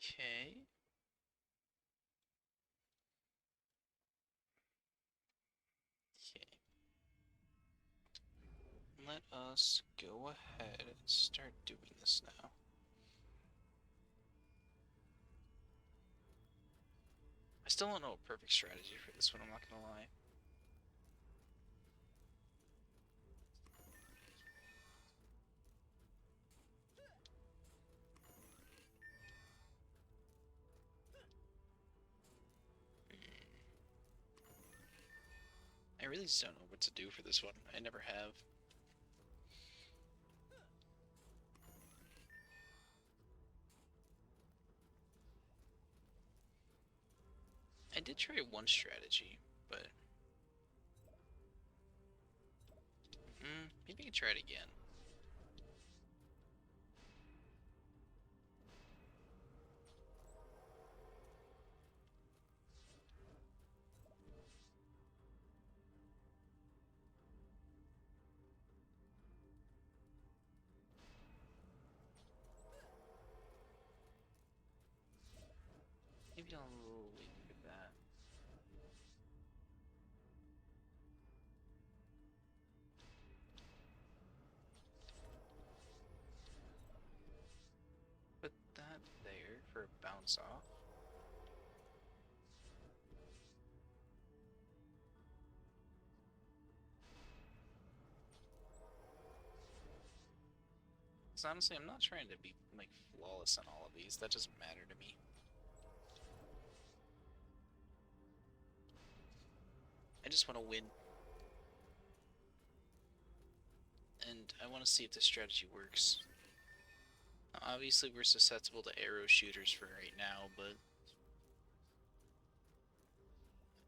Okay. Okay. Let us go ahead and start doing this now. I still don't know a perfect strategy for this one, I'm not gonna lie. I really just don't know what to do for this one. I never have. I did try one strategy, but maybe I can try it again. Maybe I'll leave it at that. Put that there for a bounce off. Because honestly, I'm not trying to be like flawless on all of these. That doesn't matter to me. I just want to win. And I want to see if this strategy works. Now, obviously, we're susceptible to arrow shooters for right now, but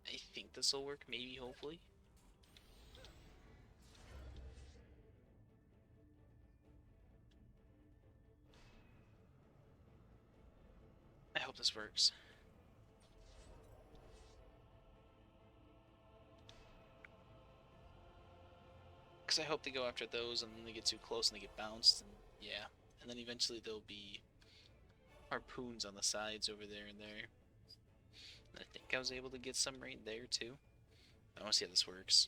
I think this will work, maybe, hopefully. I hope this works. Because I hope they go after those and then they get too close and they get bounced, and yeah. And then eventually there'll be harpoons on the sides over there and there. And I think I was able to get some right there too. I want to see how this works.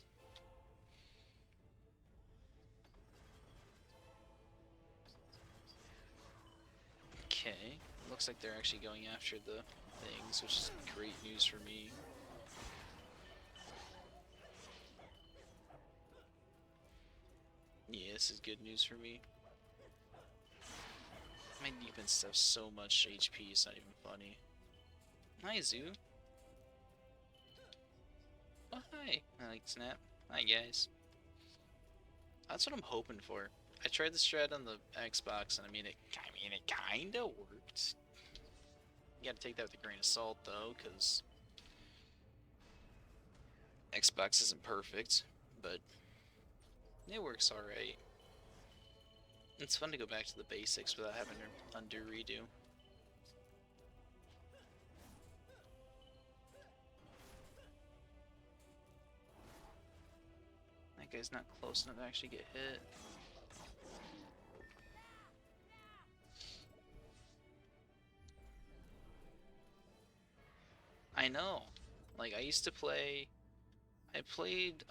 Okay, looks like they're actually going after the things, which is great news for me. Yeah, this is good news for me. My defense has so much HP, it's not even funny. Hi, Zoo. Oh, hi. I like Snap. Hi, guys. That's what I'm hoping for. I tried the strat on the Xbox, and I mean, it kinda worked. You gotta take that with a grain of salt, though, because Xbox isn't perfect, but it works alright. It's fun to go back to the basics without having to undo redo. That guy's not close enough to actually get hit. I know. Like, I used to play... I played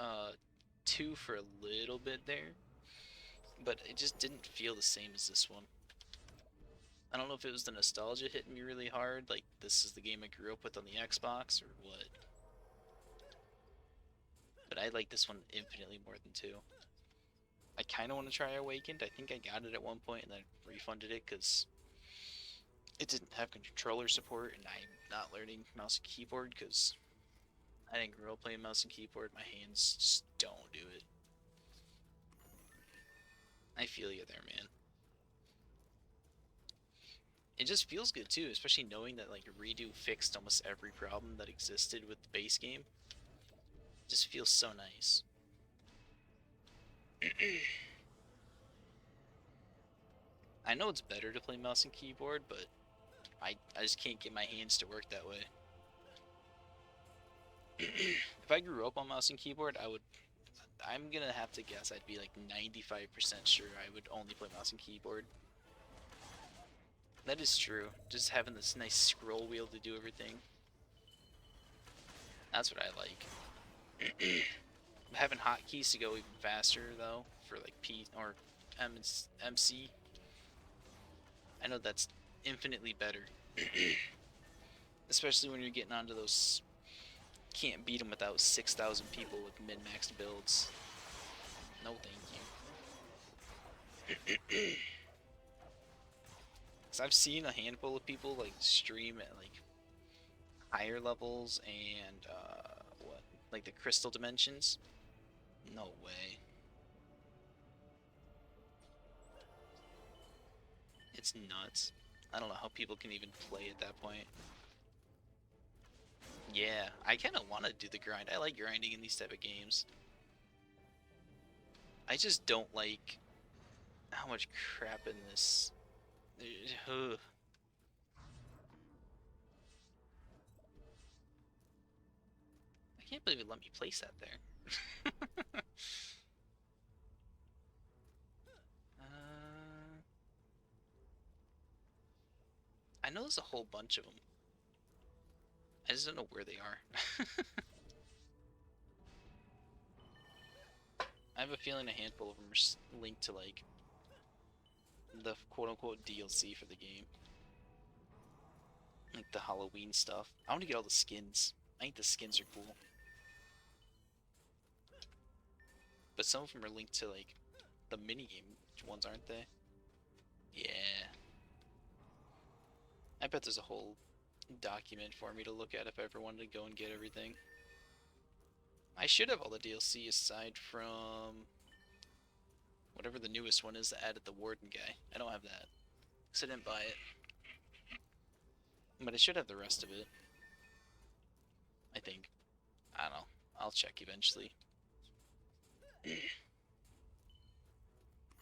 2 for a little bit there, but it just didn't feel the same as this one. I don't know if it was the nostalgia hitting me really hard, like this is the game I grew up with on the Xbox, or what. But I like this one infinitely more than 2. I kind of want to try Awakened. I think I got it at one point and then refunded it because it didn't have controller support, and I'm not learning mouse and keyboard because I didn't grow up playing mouse and keyboard. My hands just don't do it. I feel you there, man. It just feels good too, especially knowing that like Redo fixed almost every problem that existed with the base game. It just feels so nice. I know it's better to play mouse and keyboard, but I just can't get my hands to work that way. If I grew up on mouse and keyboard, I'm gonna have to guess I'd be like 95% sure I would only play mouse and keyboard. That is true. Just having this nice scroll wheel to do everything. That's what I like. Having hotkeys to go even faster though, for like P or MC. I know that's infinitely better. Especially when you're getting onto those, can't beat them without 6,000 people with min-maxed builds. No thank you. Cause I've seen a handful of people like stream at like higher levels and what, like the crystal dimensions. No way. It's nuts. I don't know how people can even play at that point. Yeah, I kind of want to do the grind. I like grinding in these type of games. I just don't like how much crap in this. Ugh. I can't believe it let me place that there. I know there's a whole bunch of them. I just don't know where they are. I have a feeling a handful of them are linked to like the quote-unquote DLC for the game. Like the Halloween stuff. I want to get all the skins. I think the skins are cool. But some of them are linked to like the minigame ones, aren't they? Yeah. I bet there's a whole document for me to look at if I ever wanted to go and get everything. I should have all the DLC aside from whatever the newest one is that added the warden guy. I don't have that because I didn't buy it. But I should have the rest of it. I think. I don't know. I'll check eventually.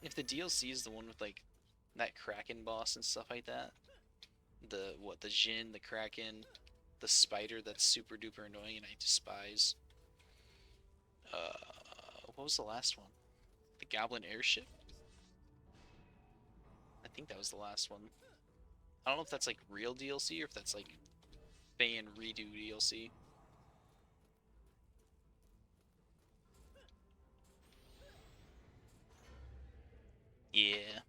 If the DLC is the one with like that Kraken boss and stuff like that, the what, the Jin, the Kraken, the spider that's super duper annoying and I despise. What was the last one? The Goblin airship? I think that was the last one. I don't know if that's like real DLC or if that's like fan redo DLC. Yeah,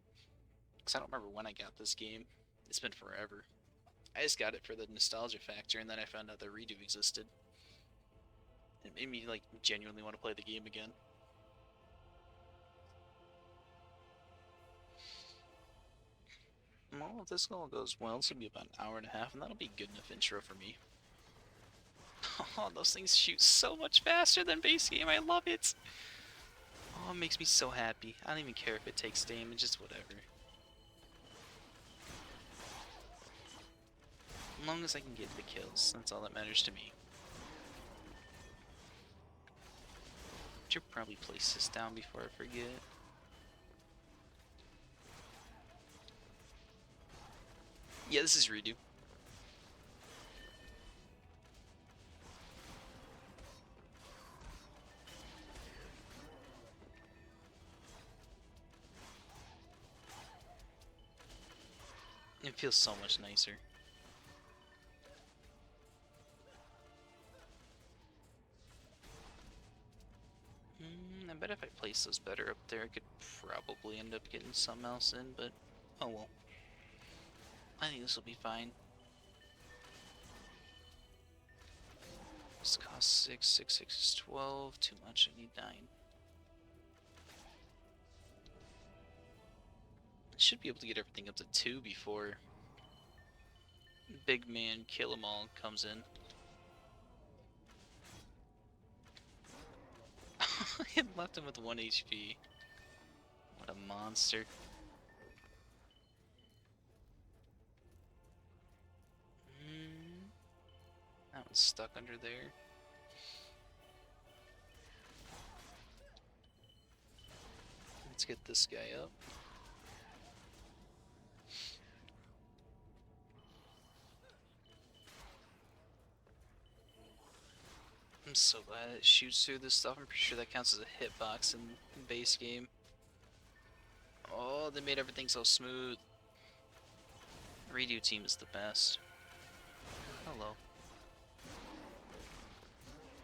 because I don't remember when I got this game. It's been forever. I just got it for the nostalgia factor, and then I found out the redo existed. It made me like genuinely want to play the game again. Well, if this all goes well, this will be about an hour and a half, and that'll be a good enough intro for me. Oh, those things shoot so much faster than base game. I love it. Oh, it makes me so happy. I don't even care if it takes damage, just whatever. As long as I can get the kills, that's all that matters to me. Should probably place this down before I forget. Yeah, this is redo. It feels so much nicer. I bet if I place those better up there, I could probably end up getting something else in, but oh well. I think this will be fine. This costs 6, 6, 6 is 12, too much, I need 9. I should be able to get everything up to 2 before Big Man Kill 'em All comes in. I left him with 1 HP. What a monster. That one's stuck under there. Let's get this guy up. I'm so glad it shoots through this stuff. I'm pretty sure that counts as a hitbox in base game. Oh, they made everything so smooth. Redo team is the best. Hello.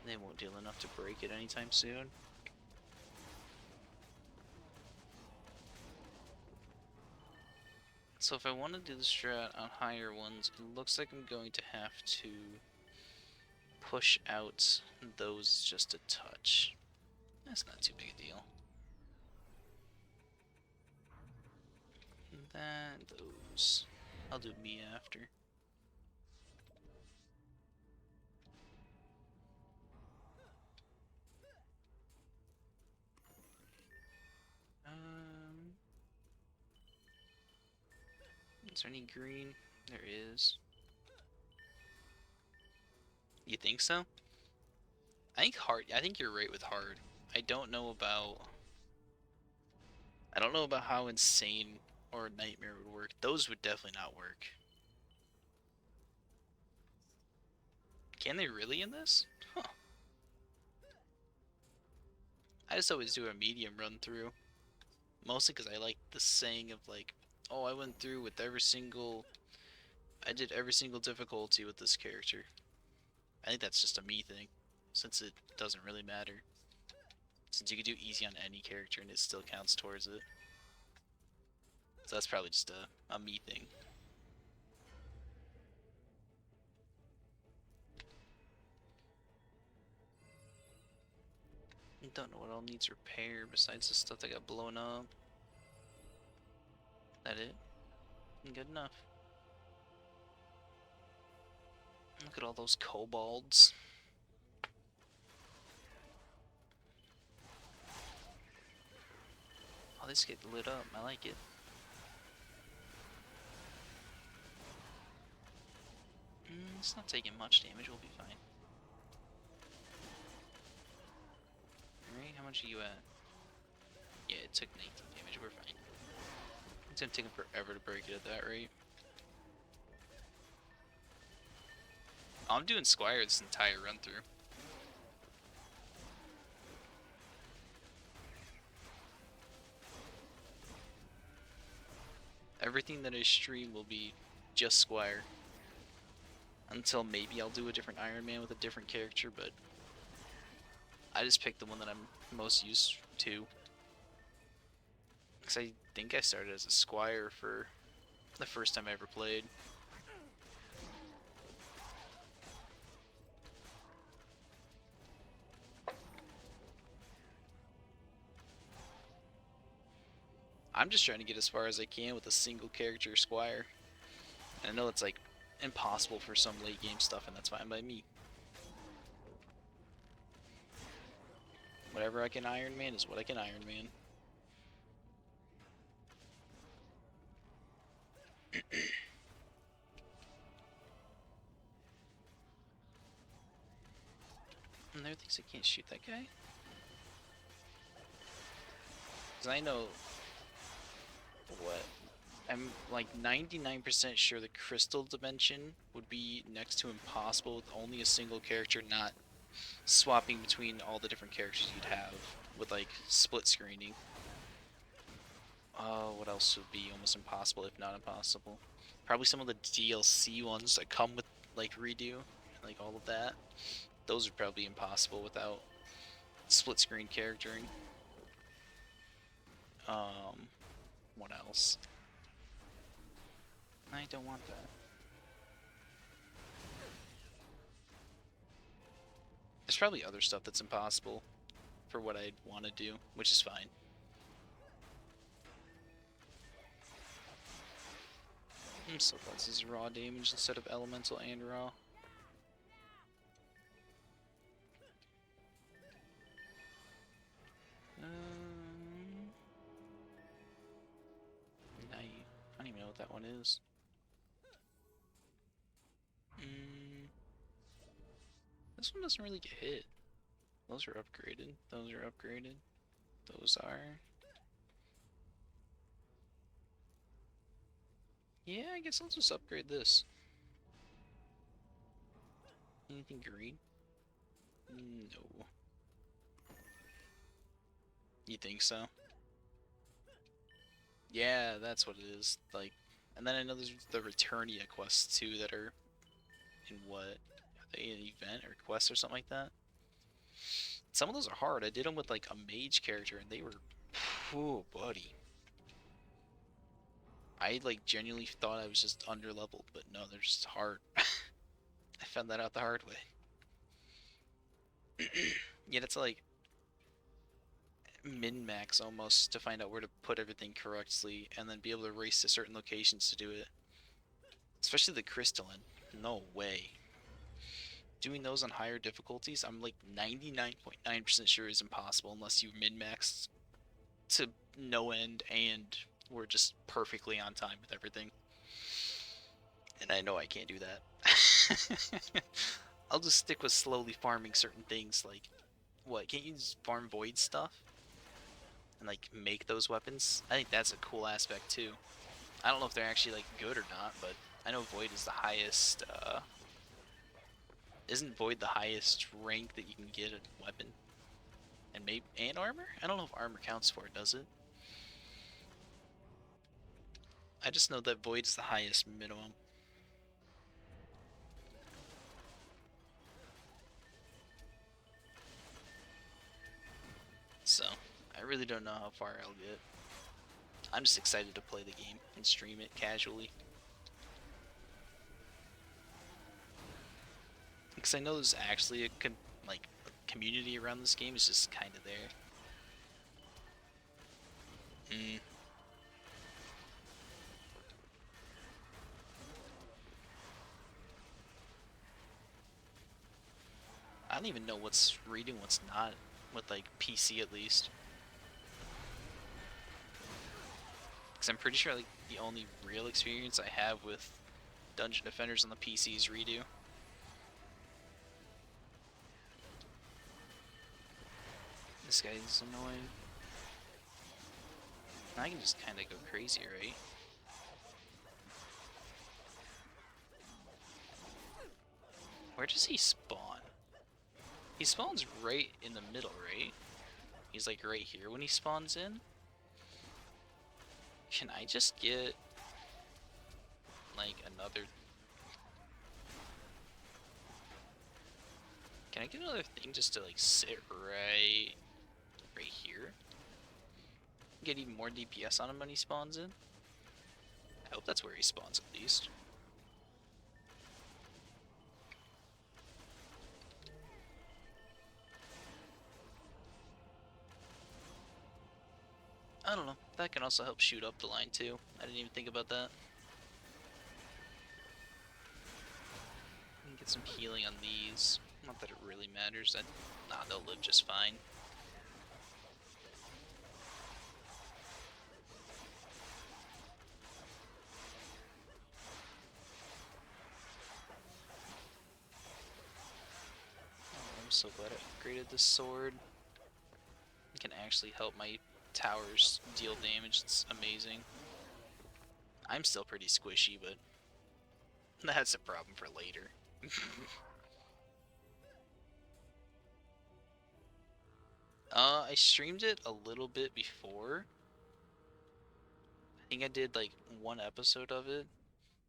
They won't deal enough to break it anytime soon. So if I want to do the strat on higher ones, it looks like I'm going to have to push out those just a touch. That's not too big a deal. That, those. I'll do me after. Is there any green? There is. You think so? I think hard. I think you're right with hard. I don't know about. I don't know about how insane or nightmare would work. Those would definitely not work. Can they really in this? Huh. I just always do a medium run through. Mostly because I like the saying of like, oh, I went through with every single. I did every single difficulty with this character. I think that's just a me thing, since it doesn't really matter. Since you could do easy on any character and it still counts towards it. So that's probably just a me thing. Don't know what all needs repair besides the stuff that got blown up. That it? Good enough. Look at all those kobolds. Oh, this get lit up. I like it. It's not taking much damage. We'll be fine. Alright, how much are you at? Yeah, it took 19 damage. We're fine. It's gonna take him forever to break it at that rate. I'm doing Squire this entire run through. Everything that I stream will be just Squire. Until maybe I'll do a different Ironman with a different character, but I just picked the one that I'm most used to. Because I think I started as a Squire for the first time I ever played. I'm just trying to get as far as I can with a single character Squire. And I know it's like impossible for some late game stuff, and that's fine by me. Whatever I can Ironman is what I can Ironman. And there thinks I can't shoot that guy? Because I know what? I'm like 99% sure the crystal dimension would be next to impossible with only a single character, not swapping between all the different characters you'd have with like split screening. What else would be almost impossible, if not impossible? Probably some of the DLC ones that come with like redo, like all of that. Those would probably be impossible without split screen charactering. What else? I don't want that. There's probably other stuff that's impossible for what I'd want to do, which is fine. So this is raw damage instead of elemental and raw. I don't even know what that one is. This one doesn't really get hit. Those are upgraded. Those are upgraded. Those are. Yeah, I guess I'll just upgrade this. Anything green? No. You think so? Yeah, that's what it is. Like, And then I know there's the Returnia quests too that are in what? Are they an event or quest or something like that? Some of those are hard. I did them with like a mage character and they were, oh buddy. I like genuinely thought I was just under leveled, but no, they're just hard. I found that out the hard way. Yet it's like min-max almost to find out where to put everything correctly and then be able to race to certain locations to do it. Especially the crystalline. No way. Doing those on higher difficulties, I'm like 99.9% sure is impossible unless you min-maxed to no end and we're just perfectly on time with everything. And I know I can't do that. I'll just stick with slowly farming certain things like, what, can't you just farm void stuff? And like make those weapons? I think that's a cool aspect too. I don't know if they're actually like good or not, but I know void is the highest, isn't void the highest rank that you can get a weapon? And maybe, and armor? I don't know if armor counts for it, does it? I just know that void is the highest minimum. So, I really don't know how far I'll get. I'm just excited to play the game and stream it casually. Because I know there's actually a community around this game. It's just kind of there. I don't even know what's reading, what's not, with like PC at least. Because I'm pretty sure like the only real experience I have with Dungeon Defenders on the PC is redo. This guy's annoying. I can just kind of go crazy, right? Where does he spawn? He spawns right in the middle, right? He's like right here when he spawns in. Can I just get like another... Can I get another thing just to like sit right here? Get even more DPS on him when he spawns in? I hope that's where he spawns at least. I don't know. That can also help shoot up the line too. I didn't even think about that. Get some healing on these. Not that it really matters. Nah, they'll live just fine. Oh, I'm so glad I upgraded this sword. It can actually help my towers deal damage. It's amazing. I'm still pretty squishy, but that's a problem for later. I streamed it a little bit before. I think I did like one episode of it.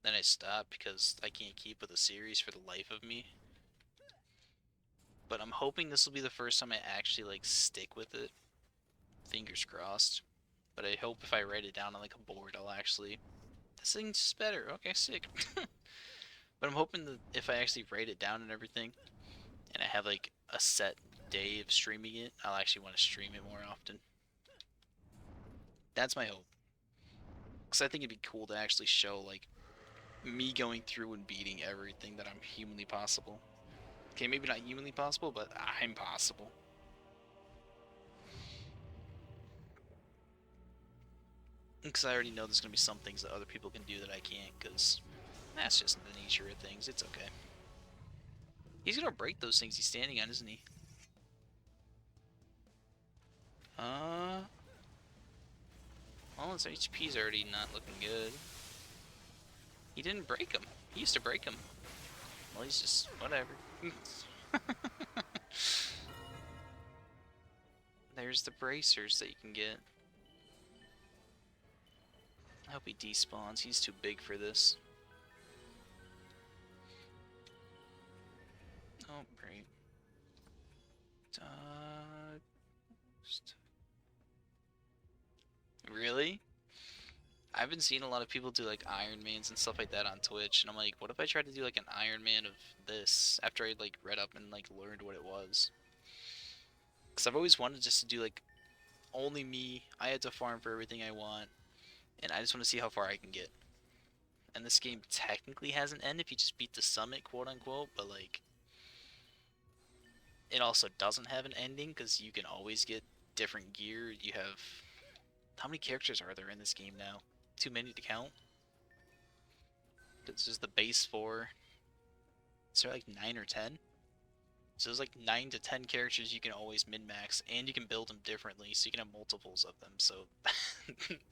Then I stopped because I can't keep with a series for the life of me. But I'm hoping this will be the first time I actually like stick with it. Fingers crossed. But I hope if I write it down on like a board, I'll actually... This thing's better. Okay, sick. But I'm hoping that if I actually write it down and everything, and I have like a set day of streaming it, I'll actually want to stream it more often. That's my hope. Because I think it'd be cool to actually show like me going through and beating everything that I'm humanly possible. Okay, maybe not humanly possible, but I'm possible. Because I already know there's going to be some things that other people can do that I can't, because that's just the nature of things. It's okay. He's going to break those things he's standing on, isn't he? Well, his HP's already not looking good. He didn't break him. He used to break him. Well, he's just... whatever. There's the bracers that you can get. I hope he despawns. He's too big for this. Oh, great. Really? I've been seeing a lot of people do like Ironmans and stuff like that on Twitch, and I'm like, what if I tried to do like an Ironman of this after I like read up and like learned what it was? Because I've always wanted just to do like only me. I had to farm for everything I want, and I just want to see how far I can get. And this game technically has an end if you just beat the summit, quote unquote, but like it also doesn't have an ending because you can always get different gear. You have how many characters are there in this game now? Too many to count. It's just the base four. Is there like 9 or 10? So there's like 9 to 10 characters you can always min-max, and you can build them differently, so you can have multiples of them. So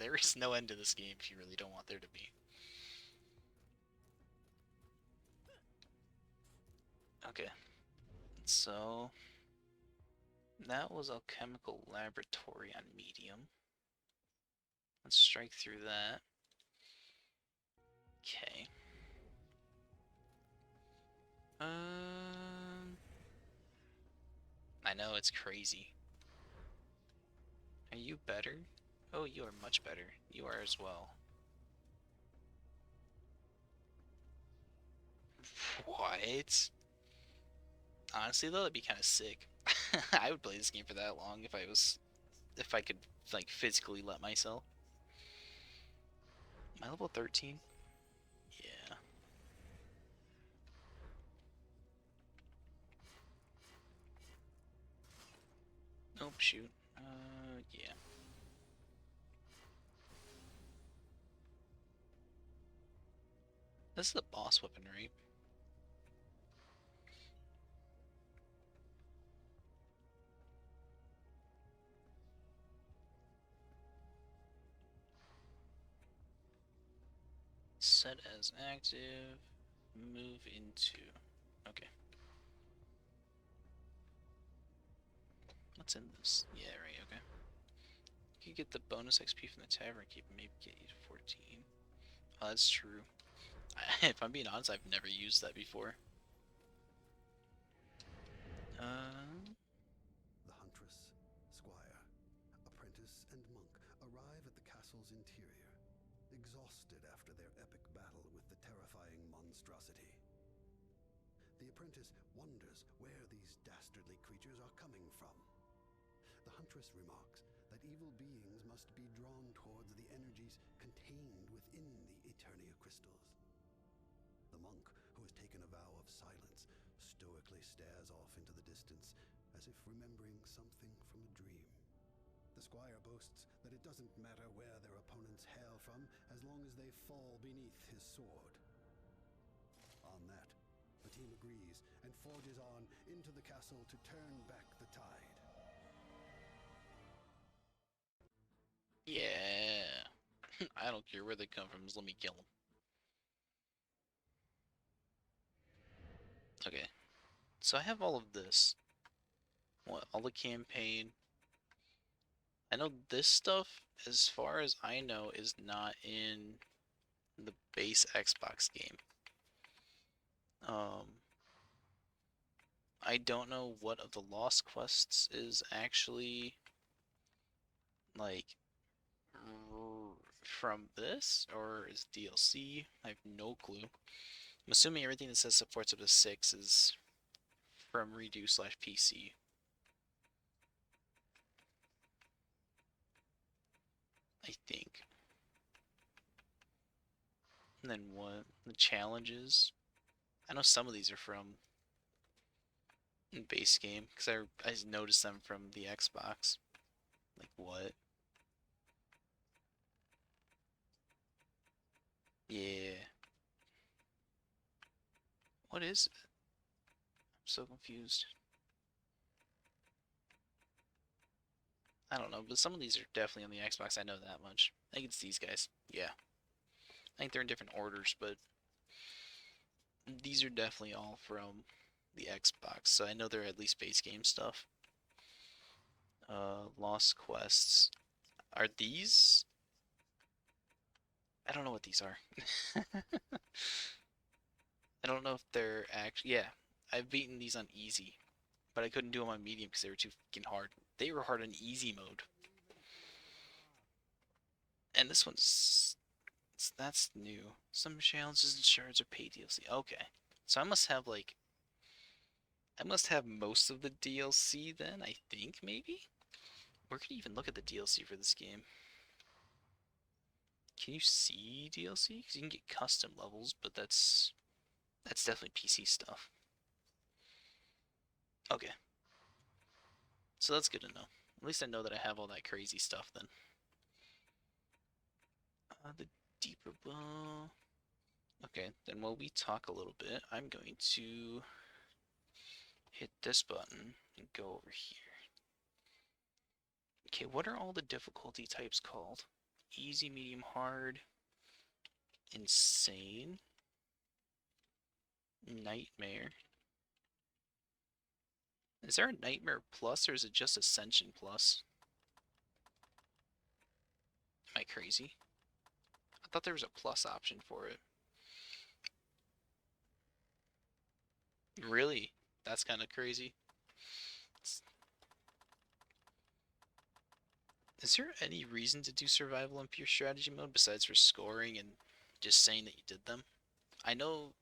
there is no end to this game if you really don't want there to be. Okay, so that was alchemical laboratory on medium. Let's strike through that. Okay. I know it's crazy. Are you better? Oh, you are much better. You are as well. What? Honestly though, that'd be kind of sick. I would play this game for that long if I could like physically let myself. Am I level 13? Yeah. Oh shoot. Yeah. This is the boss weapon, right? Set as active. Move into. Okay. What's in this? Yeah, right. Okay. You get the bonus XP from the tavern keep maybe get you to 14. Oh, that's true. If I'm being honest, I've never used that before. The huntress, squire, apprentice, and monk arrive at the castle's interior, exhausted after their epic battle with the terrifying monstrosity. The apprentice wonders where these dastardly creatures are coming from. The huntress remarks that evil beings must be drawn towards the energies contained within the Eternia crystals. The monk, who has taken a vow of silence, stoically stares off into the distance as if remembering something from a dream. The squire boasts that it doesn't matter where their opponents hail from as long as they fall beneath his sword. On that, the team agrees and forges on into the castle to turn back the tide. Yeah. I don't care where they come from, just let me kill them. Okay. So I have all of this. What, all the campaign. I know this stuff, as far as I know, is not in the base Xbox game. I don't know what of the Lost Quests is actually like from this or is DLC. I have no clue. I'm assuming everything that says supports up to 6 is from Redo/PC. I think. And then what? The challenges. I know some of these are from base game because I noticed them from the Xbox. Like what? Yeah. What is it? I'm so confused. I don't know, but some of these are definitely on the Xbox. I know that much. I think it's these guys. Yeah. I think they're in different orders, but these are definitely all from the Xbox. So I know they're at least base game stuff. Lost Quests. Are these? I don't know what these are. I don't know if they're actually. Yeah, I've beaten these on easy, but I couldn't do them on medium because they were too fucking hard. They were hard on easy mode, and this one's that's new. Some challenges and shards are paid DLC. Okay, so I must have most of the DLC then. I think maybe. Where can you even look at the DLC for this game? Can you see DLC? Because you can get custom levels, but that's definitely PC stuff. Okay, so that's good to know. At least I know that I have all that crazy stuff then. The deeper bow. Okay, then while we talk a little bit, I'm going to hit this button and go over here. Okay, what are all the difficulty types called? Easy, medium, hard, insane, nightmare. Is there a nightmare plus or is it just ascension plus? Am I crazy? I thought there was a plus option for it. Really? That's kind of crazy. Is there any reason to do survival in pure strategy mode besides for scoring and just saying that you did them? I know,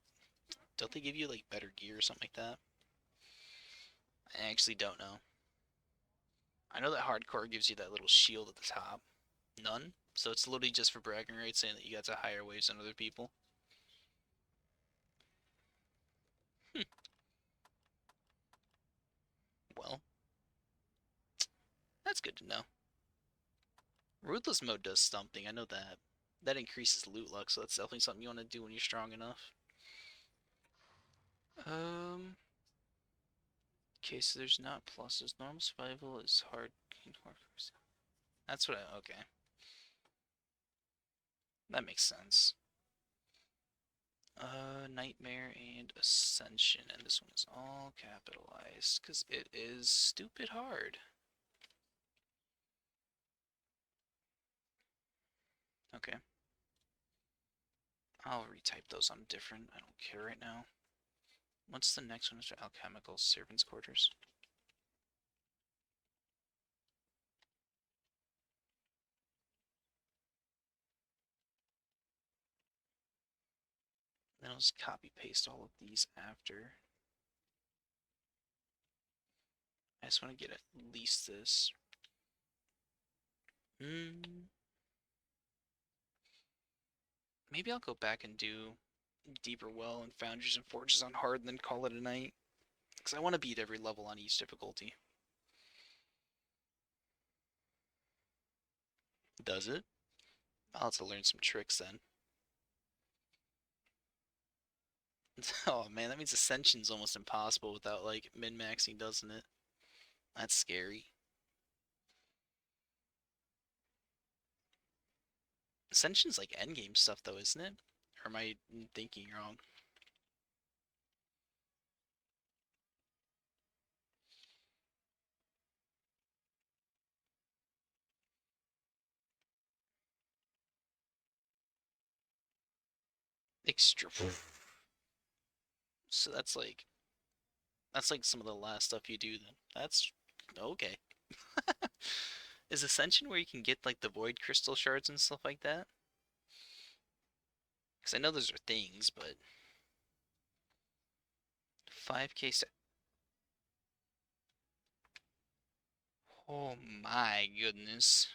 don't they give you like better gear or something like that? I actually don't know. I know that hardcore gives you that little shield at the top. None? So it's literally just for bragging rights saying that you got to higher waves than other people? Hmm. Well, that's good to know. Ruthless mode does something, I know that. That increases loot luck, so that's definitely something you want to do when you're strong enough. Okay, so there's not pluses. Normal survival is hard. That's what I, okay. That makes sense. Nightmare and Ascension, and this one is all capitalized, because it is stupid hard. Okay. I'll retype those on different, I don't care right now. What's the next one after Alchemical? Servants' Quarters? Then I'll just copy paste all of these after. I just want to get at least this. Maybe I'll go back and do Deeper Well and Foundries and Forges on hard and then call it a night. Because I want to beat every level on each difficulty. Does it? I'll have to learn some tricks then. Oh man, that means Ascension's almost impossible without like min-maxing, doesn't it? That's scary. Ascension's like endgame stuff though, isn't it? Or am I thinking wrong? Extra. So that's like some of the last stuff you do then. That's okay. Is Ascension where you can get like the void crystal shards and stuff like that? Because I know those are things, but 5k. Oh my goodness.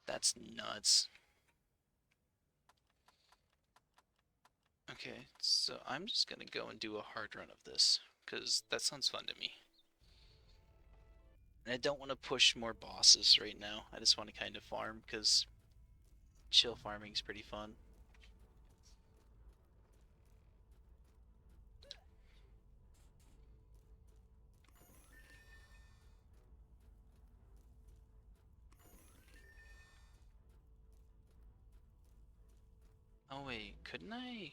That's nuts. Okay, so I'm just gonna go and do a hard run of this, because that sounds fun to me. And I don't want to push more bosses right now. I just want to kind of farm, because chill farming is pretty fun. Oh wait, couldn't I?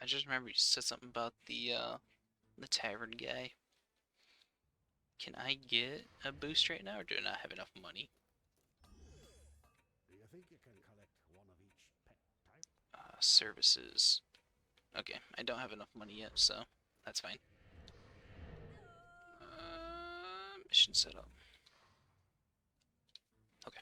I just remember you said something about the tavern guy. Can I get a boost right now, or do I not have enough money? Do you think Services. Okay, I don't have enough money yet, so that's fine. Mission setup. Okay.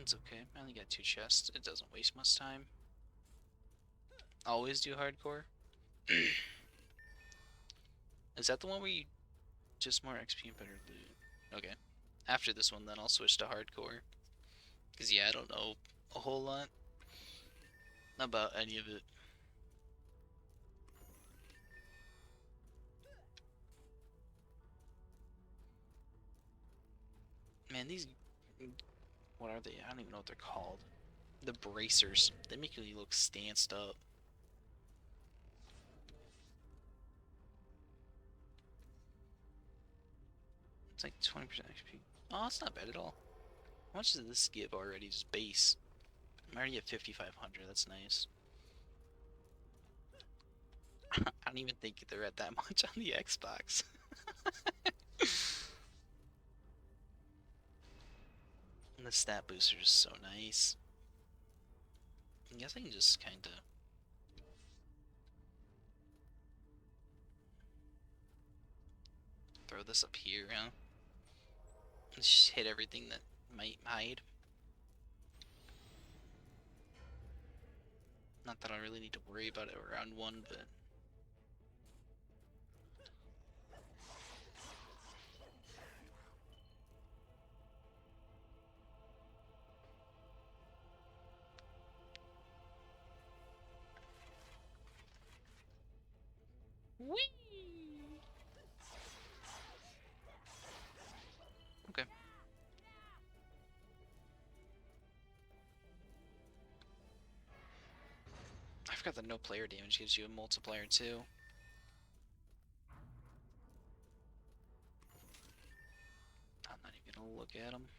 It's okay. I only got 2 chests. It doesn't waste much time. Always do hardcore. Is that the one where you just more XP and better loot? Okay. After this one, then I'll switch to hardcore. Because, yeah, I don't know a whole lot about any of it. Man, these... What are they? I don't even know what they're called. The bracers. They make you look stanced up. It's like 20% XP. Oh, that's not bad at all. How much does this give already? Just base. I'm already at 5,500. That's nice. I don't even think they're at that much on the Xbox. And the stat booster is so nice. I guess I can just kind of throw this up here, huh? Just hit everything that might hide. Not that I really need to worry about it around 1, but... Whee! Okay. I forgot that no player damage gives you a multiplier too. I'm not even gonna look at them.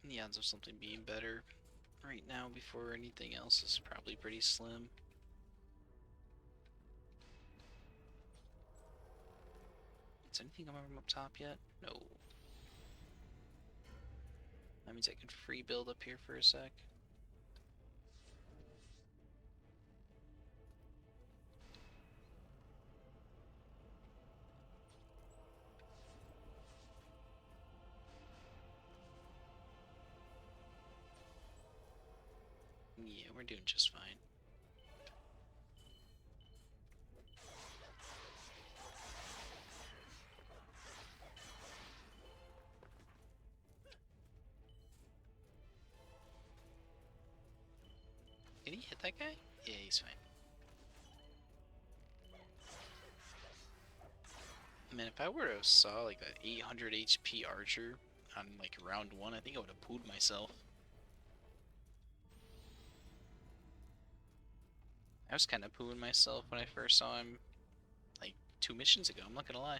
The odds of something being better right now before anything else is probably pretty slim. Is anything coming from up top yet? No. That means I can free build up here for a sec. Yeah, we're doing just fine. Did he hit that guy? Yeah, he's fine. Man, if I were to saw like that 800 HP archer on like round 1, I think I would have pooed myself. I was kind of pooing myself when I first saw him like 2 missions ago, I'm not gonna lie.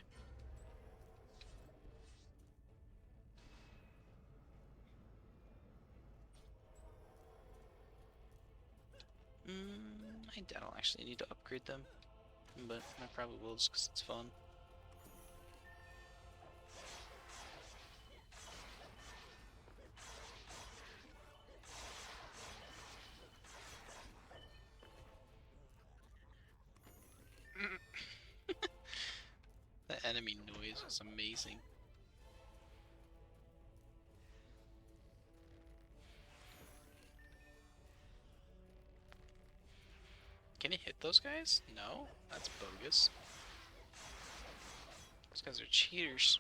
I don't actually need to upgrade them, but I probably will just because it's fun. The enemy noise is amazing. Can he hit those guys? No? That's bogus. Those guys are cheaters.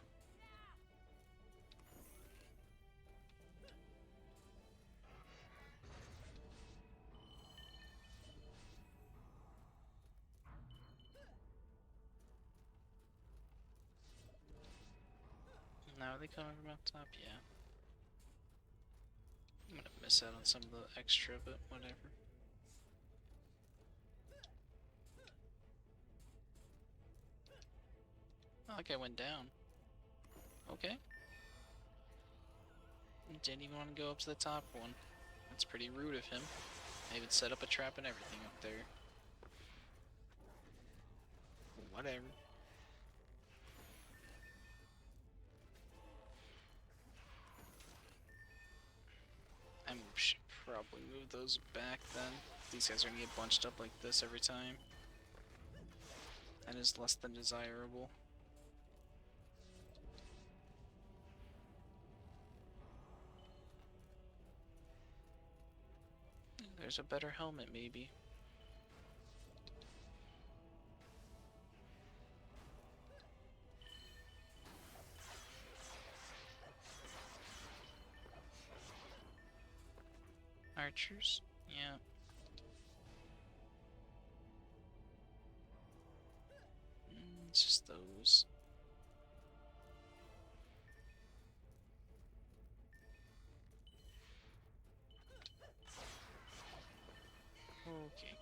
Now are they coming from up top? Yeah. I'm gonna miss out on some of the extra, but whatever. Oh, that guy went down. Okay. Didn't even want to go up to the top one. That's pretty rude of him. I even set up a trap and everything up there. Whatever. I should probably move those back then. These guys are gonna get bunched up like this every time. That is less than desirable. There's a better helmet, maybe. Archers? Yeah. It's just those. Okay.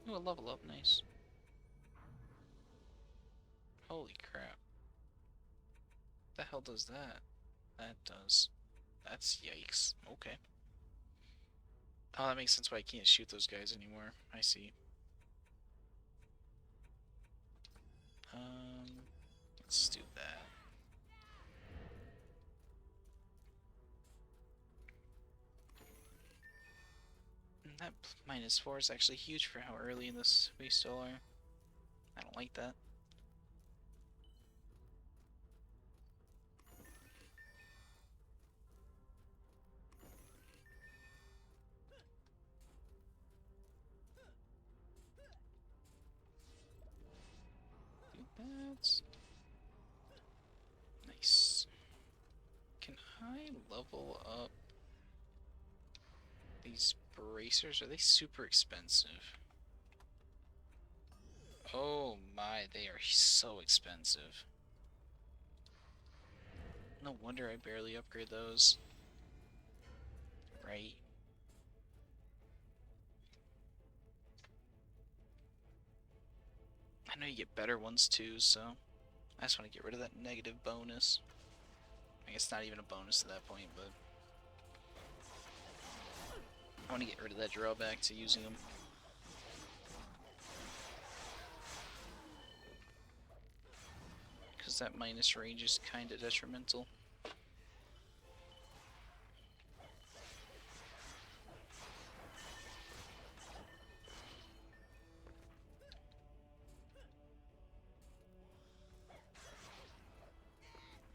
Ooh, a level up, nice. Holy crap. The hell does that? That does. That's yikes. Okay. Oh, that makes sense why I can't shoot those guys anymore. I see. Let's do that. And that -4 is actually huge for how early in this we still are. I don't like that. Do that. Nice. Can I level up these bracers? Are they super expensive? Oh my, they are so expensive. No wonder I barely upgrade those. Right. I know you get better ones too, so I just want to get rid of that negative bonus. I guess not even a bonus at that point, but I want to get rid of that drawback to using them. Because that minus range is kind of detrimental.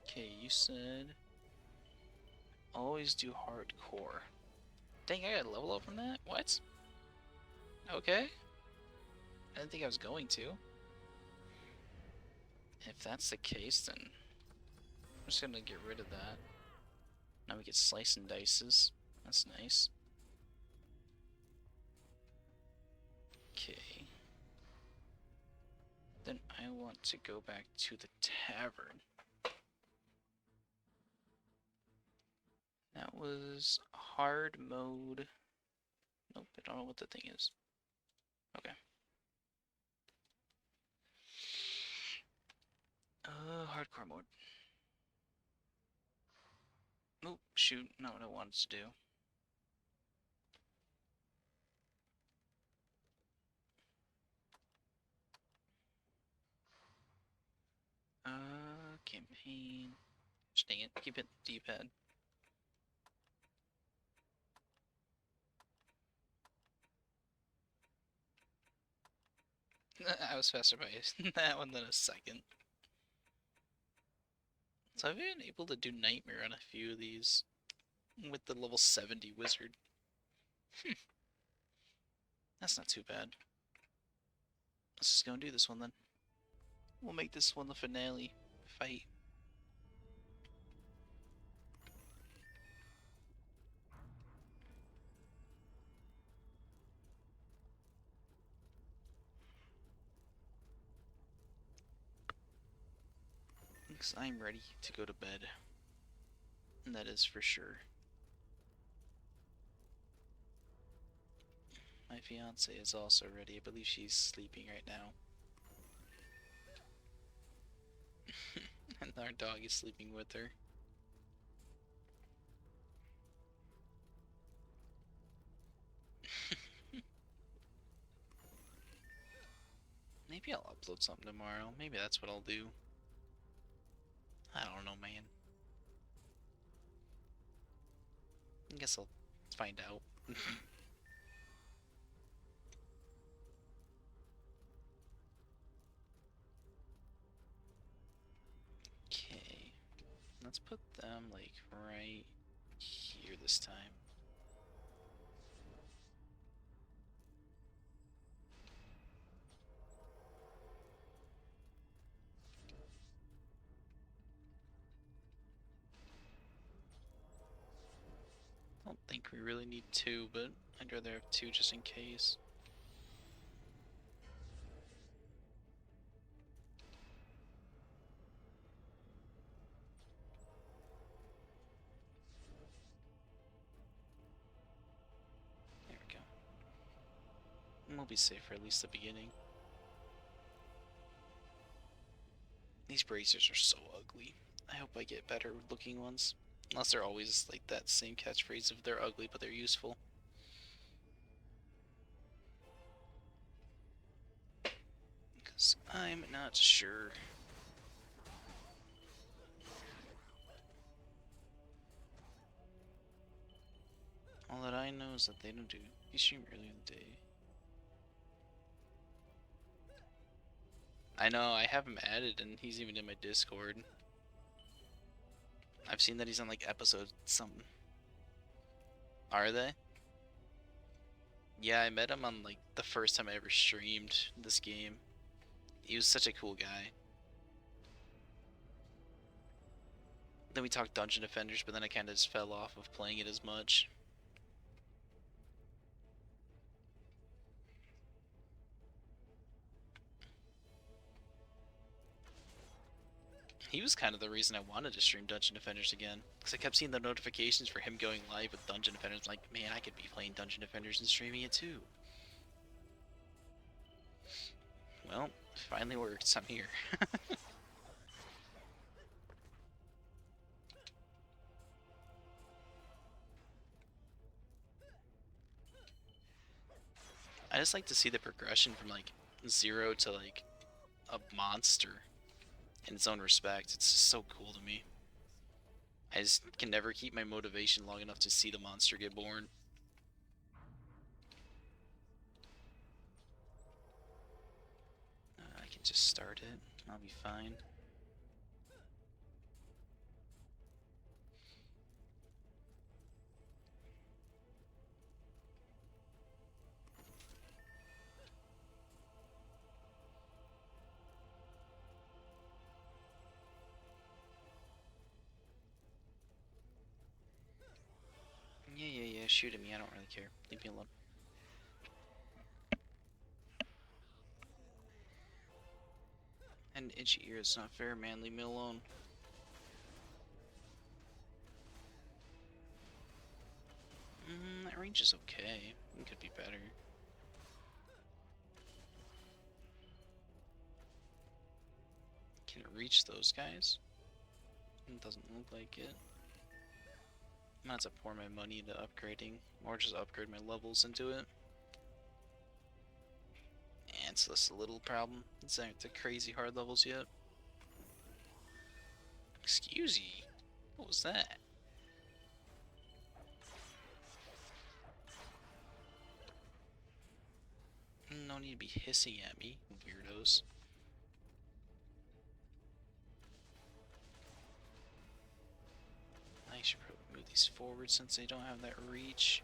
Okay, you said always do hardcore. Dang, I got a level up from that? What? Okay. I didn't think I was going to. If that's the case, then I'm just gonna get rid of that. Now we get slice and dices. That's nice. Okay. Then I want to go back to the tavern. That was hard mode. Nope, I don't know what the thing is. Okay. Hardcore mode. Oop, shoot, not what I wanted to do. Campaign. Just dang it, keep it D-pad. I was faster by that one than a second. So I've been able to do Nightmare on a few of these with the level 70 wizard. That's not too bad. Let's just go and do this one then. We'll make this one the finale fight. Because I'm ready to go to bed. And that is for sure. My fiance is also ready. I believe she's sleeping right now. Our dog is sleeping with her. Maybe I'll upload something tomorrow. Maybe that's what I'll do. I don't know, man. I guess I'll find out. Okay. Let's put them, like, right here this time. I don't think we really need two, but I'd rather have two just in case. There we go. And we'll be safe for at least the beginning. These bracers are so ugly. I hope I get better looking ones. Unless they're always like that same catchphrase of they're ugly but they're useful. Because I'm not sure. All that I know is that they don't do. You stream earlier in the day. I know, I have him added and he's even in my Discord. I've seen that he's on like episode something. Are they? Yeah, I met him on like the first time I ever streamed this game. He was such a cool guy. Then we talked Dungeon Defenders, but then I kind of just fell off of playing it as much. He was kind of the reason I wanted to stream Dungeon Defenders again, because I kept seeing the notifications for him going live with Dungeon Defenders. I'm like, man, I could be playing Dungeon Defenders and streaming it too. Well, finally worked. I'm here. I just like to see the progression from like 0 to like a monster in its own respect. It's just so cool to me. I just can never keep my motivation long enough to see the monster get born. I can just start it. I'll be fine. Yeah, shoot at me. I don't really care. Leave me alone. And itchy ear, it's not fair, man. Leave me alone. That range is okay. It could be better. Can it reach those guys? It doesn't look like it. I'm gonna have to pour my money into upgrading, or just upgrade my levels into it. And it's just a little problem. It's not the crazy hard levels yet. Excuse ye. What was that? No need to be hissing at me, weirdos. I should probably move these forward since they don't have that reach.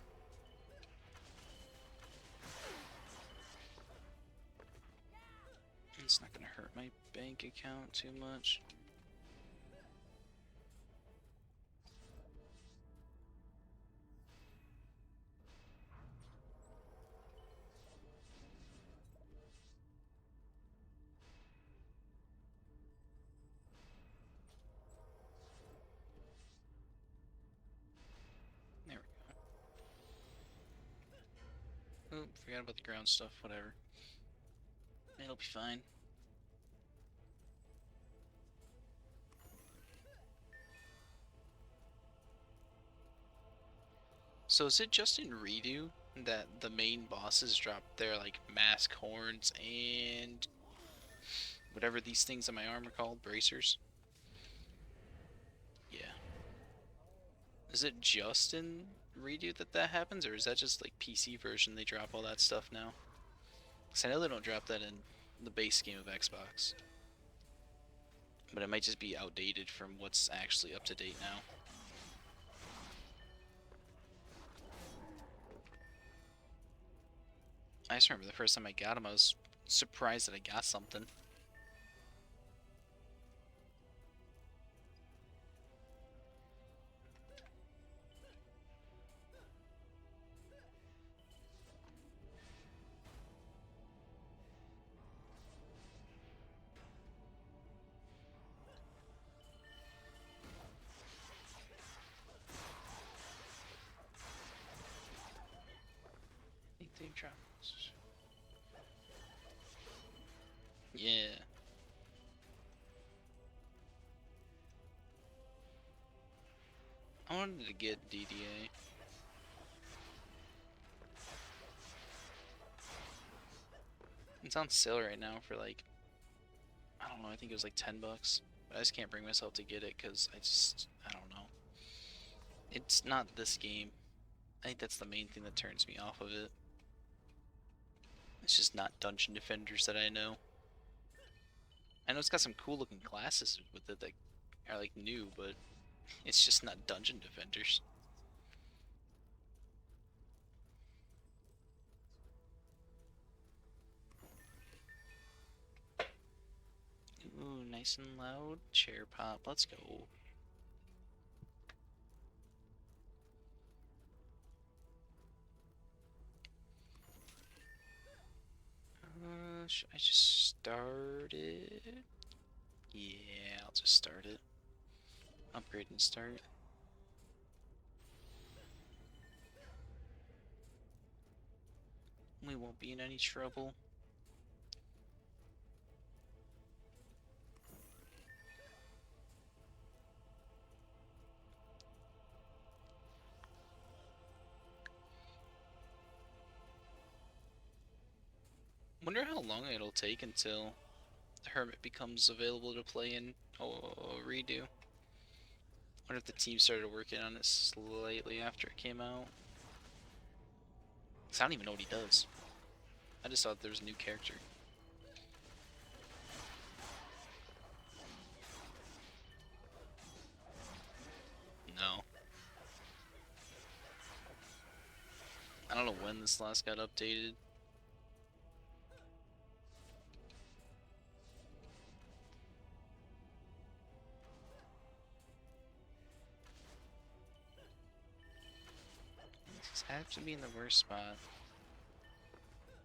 It's not gonna hurt my bank account too much. There we go. Oh, forgot about the ground stuff, whatever. It'll be fine. So is it just in Redo that the main bosses drop their like mask horns and whatever these things in my arm are called, bracers? Yeah. Is it just in Redo that that happens, or is that just like PC version they drop all that stuff now? Because I know they don't drop that in the base game of Xbox, but it might just be outdated from what's actually up to date now. I just remember the first time I got him, I was surprised that I got something. I think they dropped. Yeah. I wanted to get DDA. It's on sale right now for like, I don't know, I think it was like 10 bucks. But I just can't bring myself to get it because I don't know. It's not this game. I think that's the main thing that turns me off of it. It's just not Dungeon Defenders that I know. I know it's got some cool looking classes with it that are like new, but it's just not Dungeon Defenders. Ooh, nice and loud. Chair pop. Let's go. Should I just start it? Yeah, I'll just start it. Upgrade and start. We won't be in any trouble. Wonder how long it'll take until the Hermit becomes available to play in Redo. Wonder if the team started working on it slightly after it came out. 'Cause I don't even know what he does. I just thought there was a new character. No. I don't know when this last got updated. These have to be in the worst spot.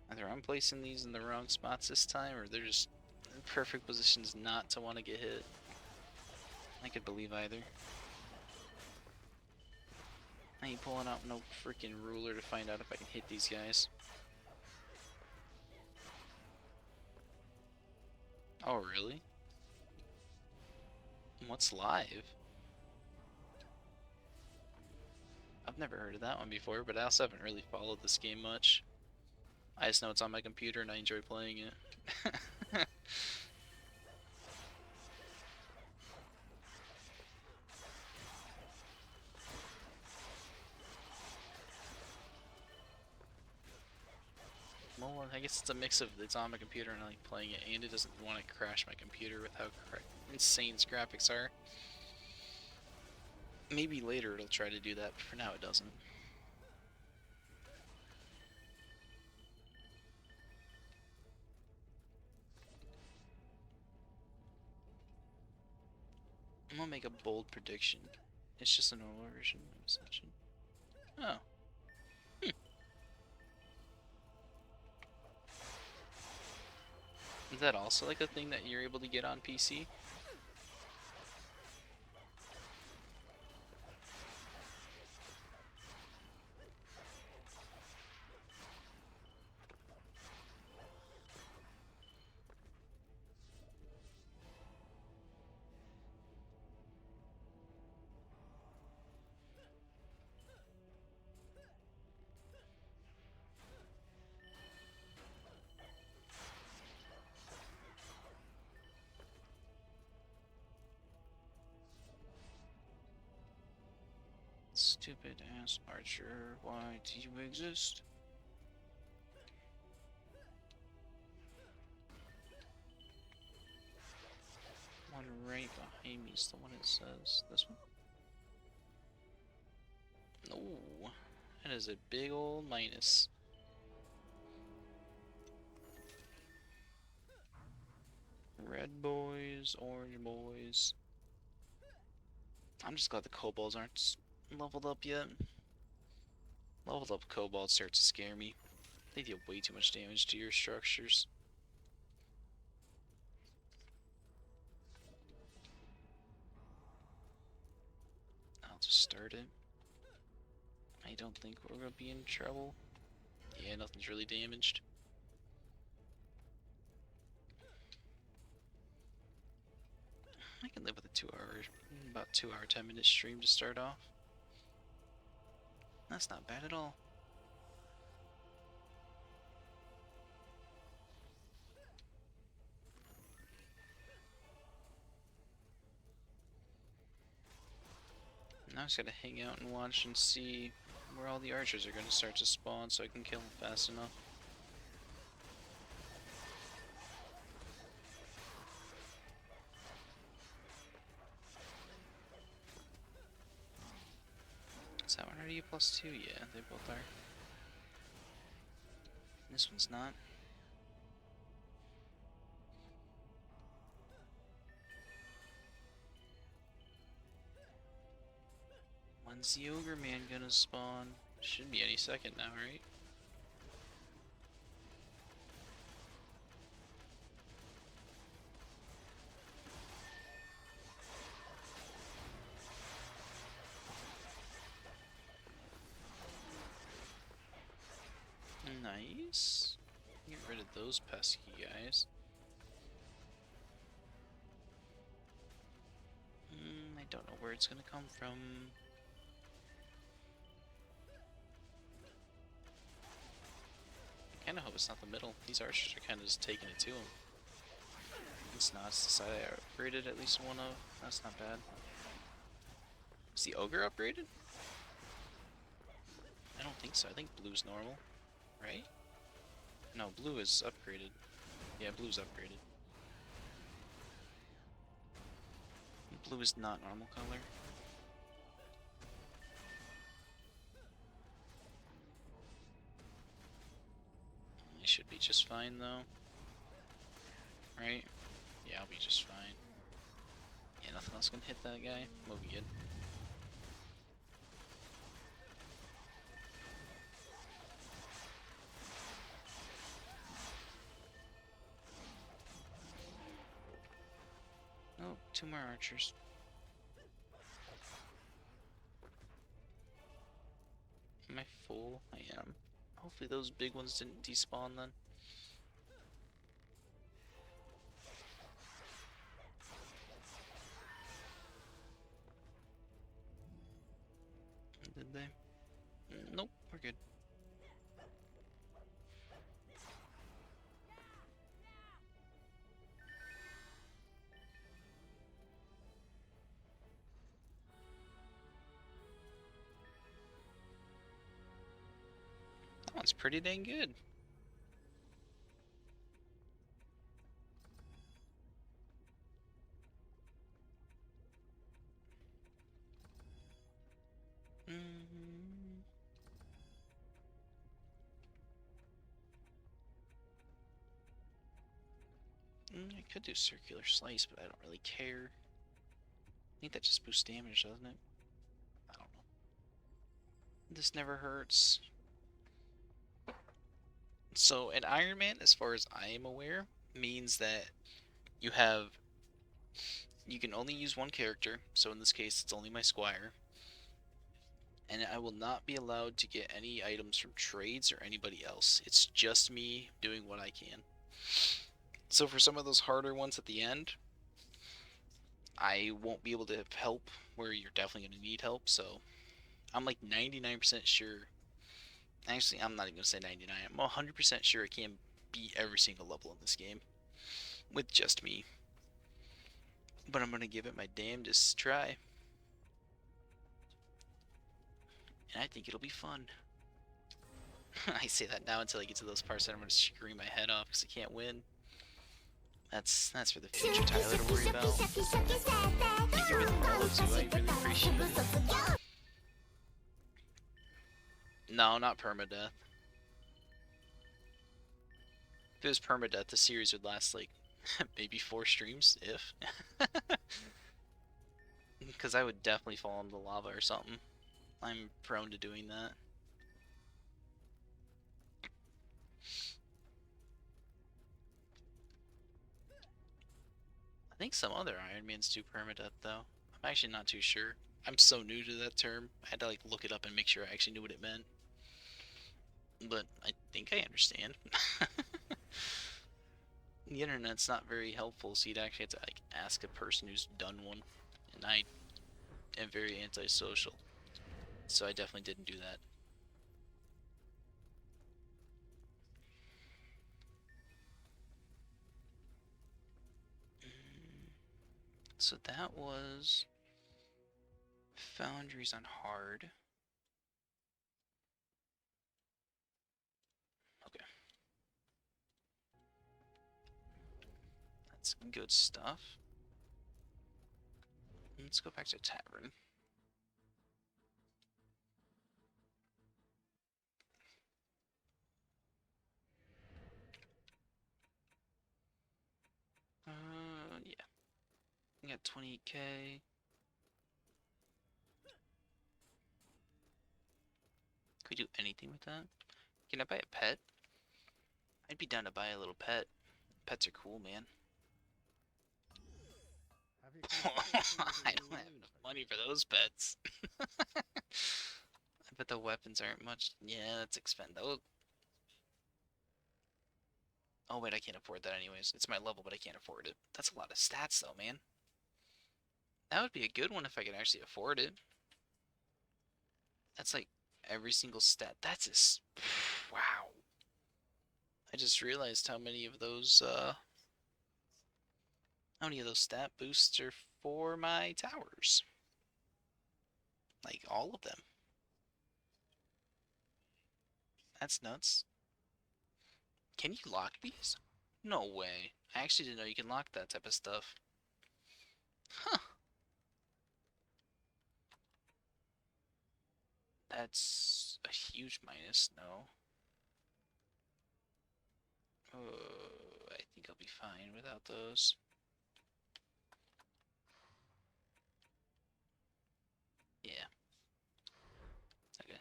Either I'm placing these in the wrong spots this time, or they're just in perfect positions not to want to get hit. I could believe either. I ain't pulling out no freaking ruler to find out if I can hit these guys. Oh, really? What's live? I've never heard of that one before, but I also haven't really followed this game much. I just know it's on my computer and I enjoy playing it. Well, I guess it's a mix of it's on my computer and I like playing it, and it doesn't want to crash my computer with how insane its graphics are. Maybe later it'll try to do that, but for now it doesn't. I'm gonna make a bold prediction. It's just a normal version of Ascension. Oh. Hmm. Is that also like a thing that you're able to get on PC? Stupid ass archer, why do you exist? One right behind me is the one it says. This one? No, that is a big old minus. Red boys, orange boys. I'm just glad the kobolds aren't leveled up yet. Leveled up kobolds start to scare me. They deal way too much damage to your structures. I'll just start it. I don't think we're gonna be in trouble. Yeah, nothing's really damaged. I can live with a 2 hour, about 2 hour, 10-minute stream to start off. That's not bad at all. Now I just gotta hang out and watch and see where all the archers are gonna start to spawn so I can kill them fast enough. Is that one already a +2? Yeah, they both are. This one's not. When's the ogre man gonna spawn? Should be any second now, right? Nice. Get rid of those pesky guys. I don't know where it's gonna come from. I kinda hope it's not the middle. These archers are kinda just taking it to them. It's not. It's the side I upgraded at least one of. That's not bad. Is the ogre upgraded? I don't think so. I think blue's normal. Right? No, blue is upgraded. Yeah, blue's upgraded. Blue is not normal color. I should be just fine though. Right? Yeah, I'll be just fine. Yeah, nothing else can hit that guy. We'll be good. Oh, 2 more archers. Am I full? I am. Hopefully those big ones didn't despawn then. Did they? Nope, we're good. That one's pretty dang good. I could do circular slice, but I don't really care. I think that just boosts damage, doesn't it? I don't know. This never hurts. So an Ironman, as far as I am aware, means that you can only use one character. So in this case, it's only my Squire. And I will not be allowed to get any items from trades or anybody else. It's just me doing what I can. So for some of those harder ones at the end, I won't be able to help where you're definitely going to need help. So I'm like 99% sure. Actually, I'm not even going to say 99. I'm 100% sure I can beat every single level in this game with just me. But I'm going to give it my damnedest try. and I think it'll be fun. I say that now until I get to those parts that I'm gonna scream my head off because I can't win. That's for the future Tyler to worry about. Thank you for the follow too, I really appreciate it. No, not permadeath. If it was permadeath, the series would last like maybe 4 streams, if. Because I would definitely fall into the lava or something. I'm prone to doing that. I think some other Ironmans do permadeath though. I'm actually not too sure. I'm so new to that term. I had to like look it up and make sure I actually knew what it meant. But I think I understand. The internet's not very helpful, so you'd actually have to like ask a person who's done one. And I am very antisocial, so I definitely didn't do that. So that was Foundries on hard. Okay. That's some good stuff. Let's go back to Tavern. Yeah. We got 28k. Could we do anything with that? Can I buy a pet? I'd be down to buy a little pet. Pets are cool, man. I don't have enough money for those pets. I bet the weapons aren't much. Yeah, that's expensive. Oh wait, I can't afford that anyways. It's my level, but I can't afford it. That's a lot of stats though, man. That would be a good one if I could actually afford it. That's like every single stat. That's a wow. I just realized how many of those stat boosts are for my towers. Like all of them. That's nuts. Can you lock these? No way. I actually didn't know you can lock that type of stuff. Huh. That's a huge minus, no. I think I'll be fine without those. Yeah. Okay.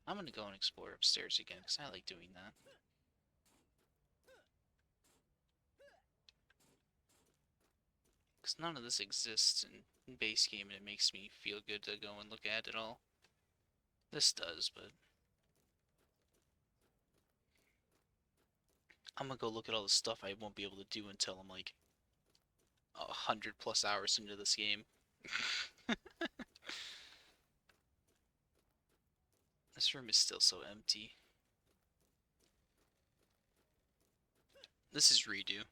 I'm gonna go and explore upstairs again, because I like doing that. Because none of this exists in base game, and it makes me feel good to go and look at it all. This does, but I'm gonna go look at all the stuff I won't be able to do until I'm like 100+ hours into this game. This room is still so empty. This is redo.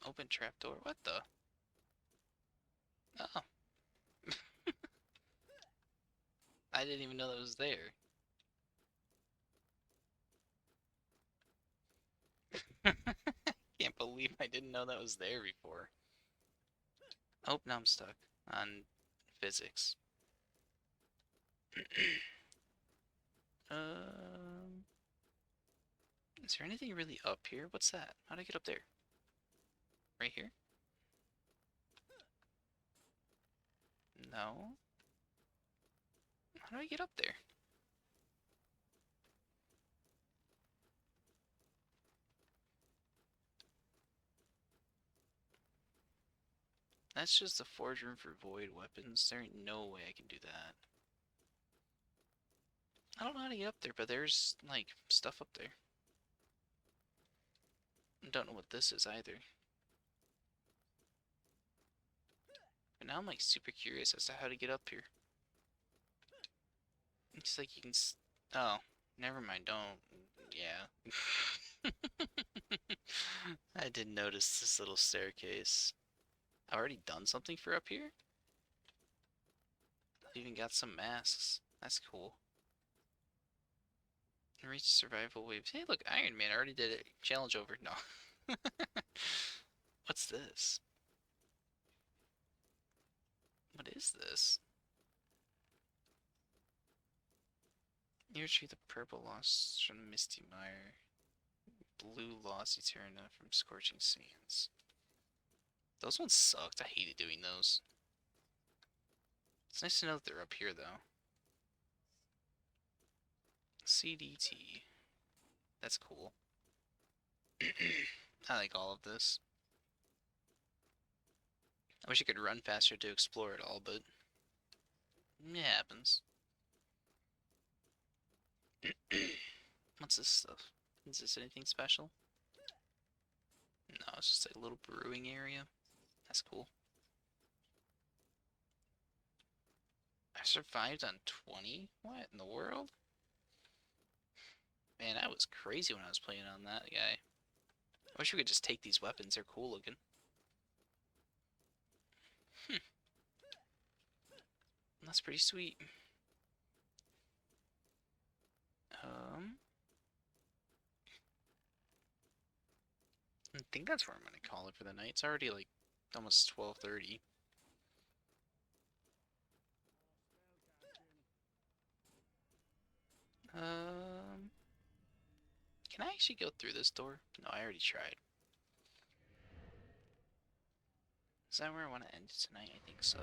Open trapdoor? What the? Oh. I didn't even know that was there. Can't believe I didn't know that was there before. Oh, now I'm stuck on physics. Is there anything really up here? What's that? How'd I get up there? Right here? No. How do I get up there? That's just the forge room for void weapons. There ain't no way I can do that. I don't know how to get up there, but there's, like, stuff up there. I don't know what this is either. But now I'm, like, super curious as to how to get up here. It's like you can... Oh. Never mind, don't. Yeah. I did notice this little staircase. I've already done something for up here? I've even got some masks. That's cool. Reach survival waves. Hey, look, Iron Man already did it. Challenge over. No. What's this? What is this? You retrieve the purple loss from the misty mire. Blue lost Eterna from scorching sands. Those ones sucked. I hated doing those. It's nice to know that they're up here, though. CDT. That's cool. I like all of this. I wish I could run faster to explore it all, but it happens. What's this stuff? Is this anything special? No, it's just like a little brewing area. That's cool. I survived on 20? What in the world? Man, I was crazy when I was playing on that guy. I wish we could just take these weapons. They're cool looking. That's pretty sweet. I think that's where I'm gonna call it for the night. It's already like almost 12:30. Can I actually go through this door? No, I already tried. Is that where I want to end it tonight? I think so.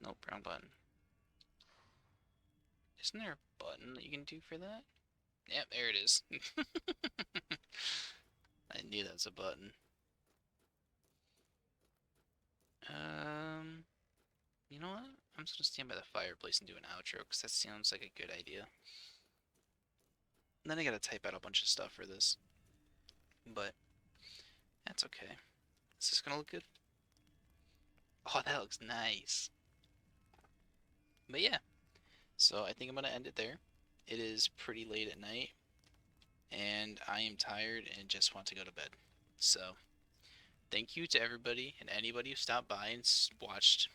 Nope, wrong button. Isn't there a button that you can do for that? Yep, there it is. I knew that was a button. You know what? I'm just gonna stand by the fireplace and do an outro, because that sounds like a good idea. And then I gotta type out a bunch of stuff for this. But, that's okay. Is this gonna look good? Oh, that looks nice. But yeah, so I think I'm gonna end it there. It is pretty late at night, and I am tired and just want to go to bed. So, thank you to everybody and anybody who stopped by and watched.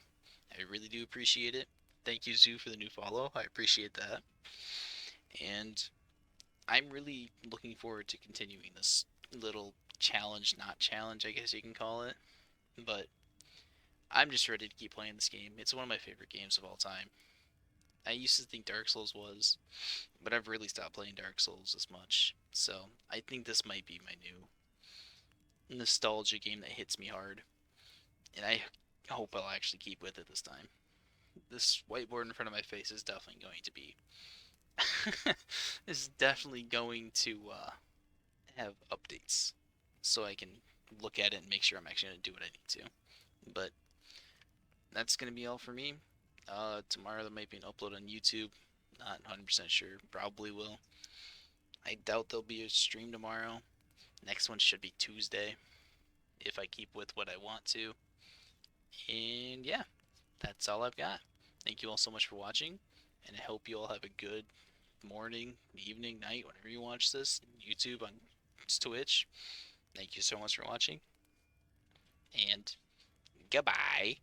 I really do appreciate it. Thank you, Zoo, for the new follow. I appreciate that. And I'm really looking forward to continuing this little challenge, not challenge, I guess you can call it. But I'm just ready to keep playing this game. It's one of my favorite games of all time. I used to think Dark Souls was, but I've really stopped playing Dark Souls as much. So I think this might be my new nostalgia game that hits me hard. And I hope I'll actually keep with it this time. This whiteboard in front of my face is definitely going to be is definitely going to have updates so I can look at it and make sure I'm actually going to do what I need to. But that's going to be all for me. Tomorrow there might be an upload on YouTube. Not 100% sure. Probably will. I doubt there'll be a stream tomorrow. Next one should be Tuesday if I keep with what I want to. And yeah, that's all I've got. Thank you all so much for watching, and I hope you all have a good morning, evening, night, whenever you watch this. YouTube, on Twitch. Thank you so much for watching, and goodbye.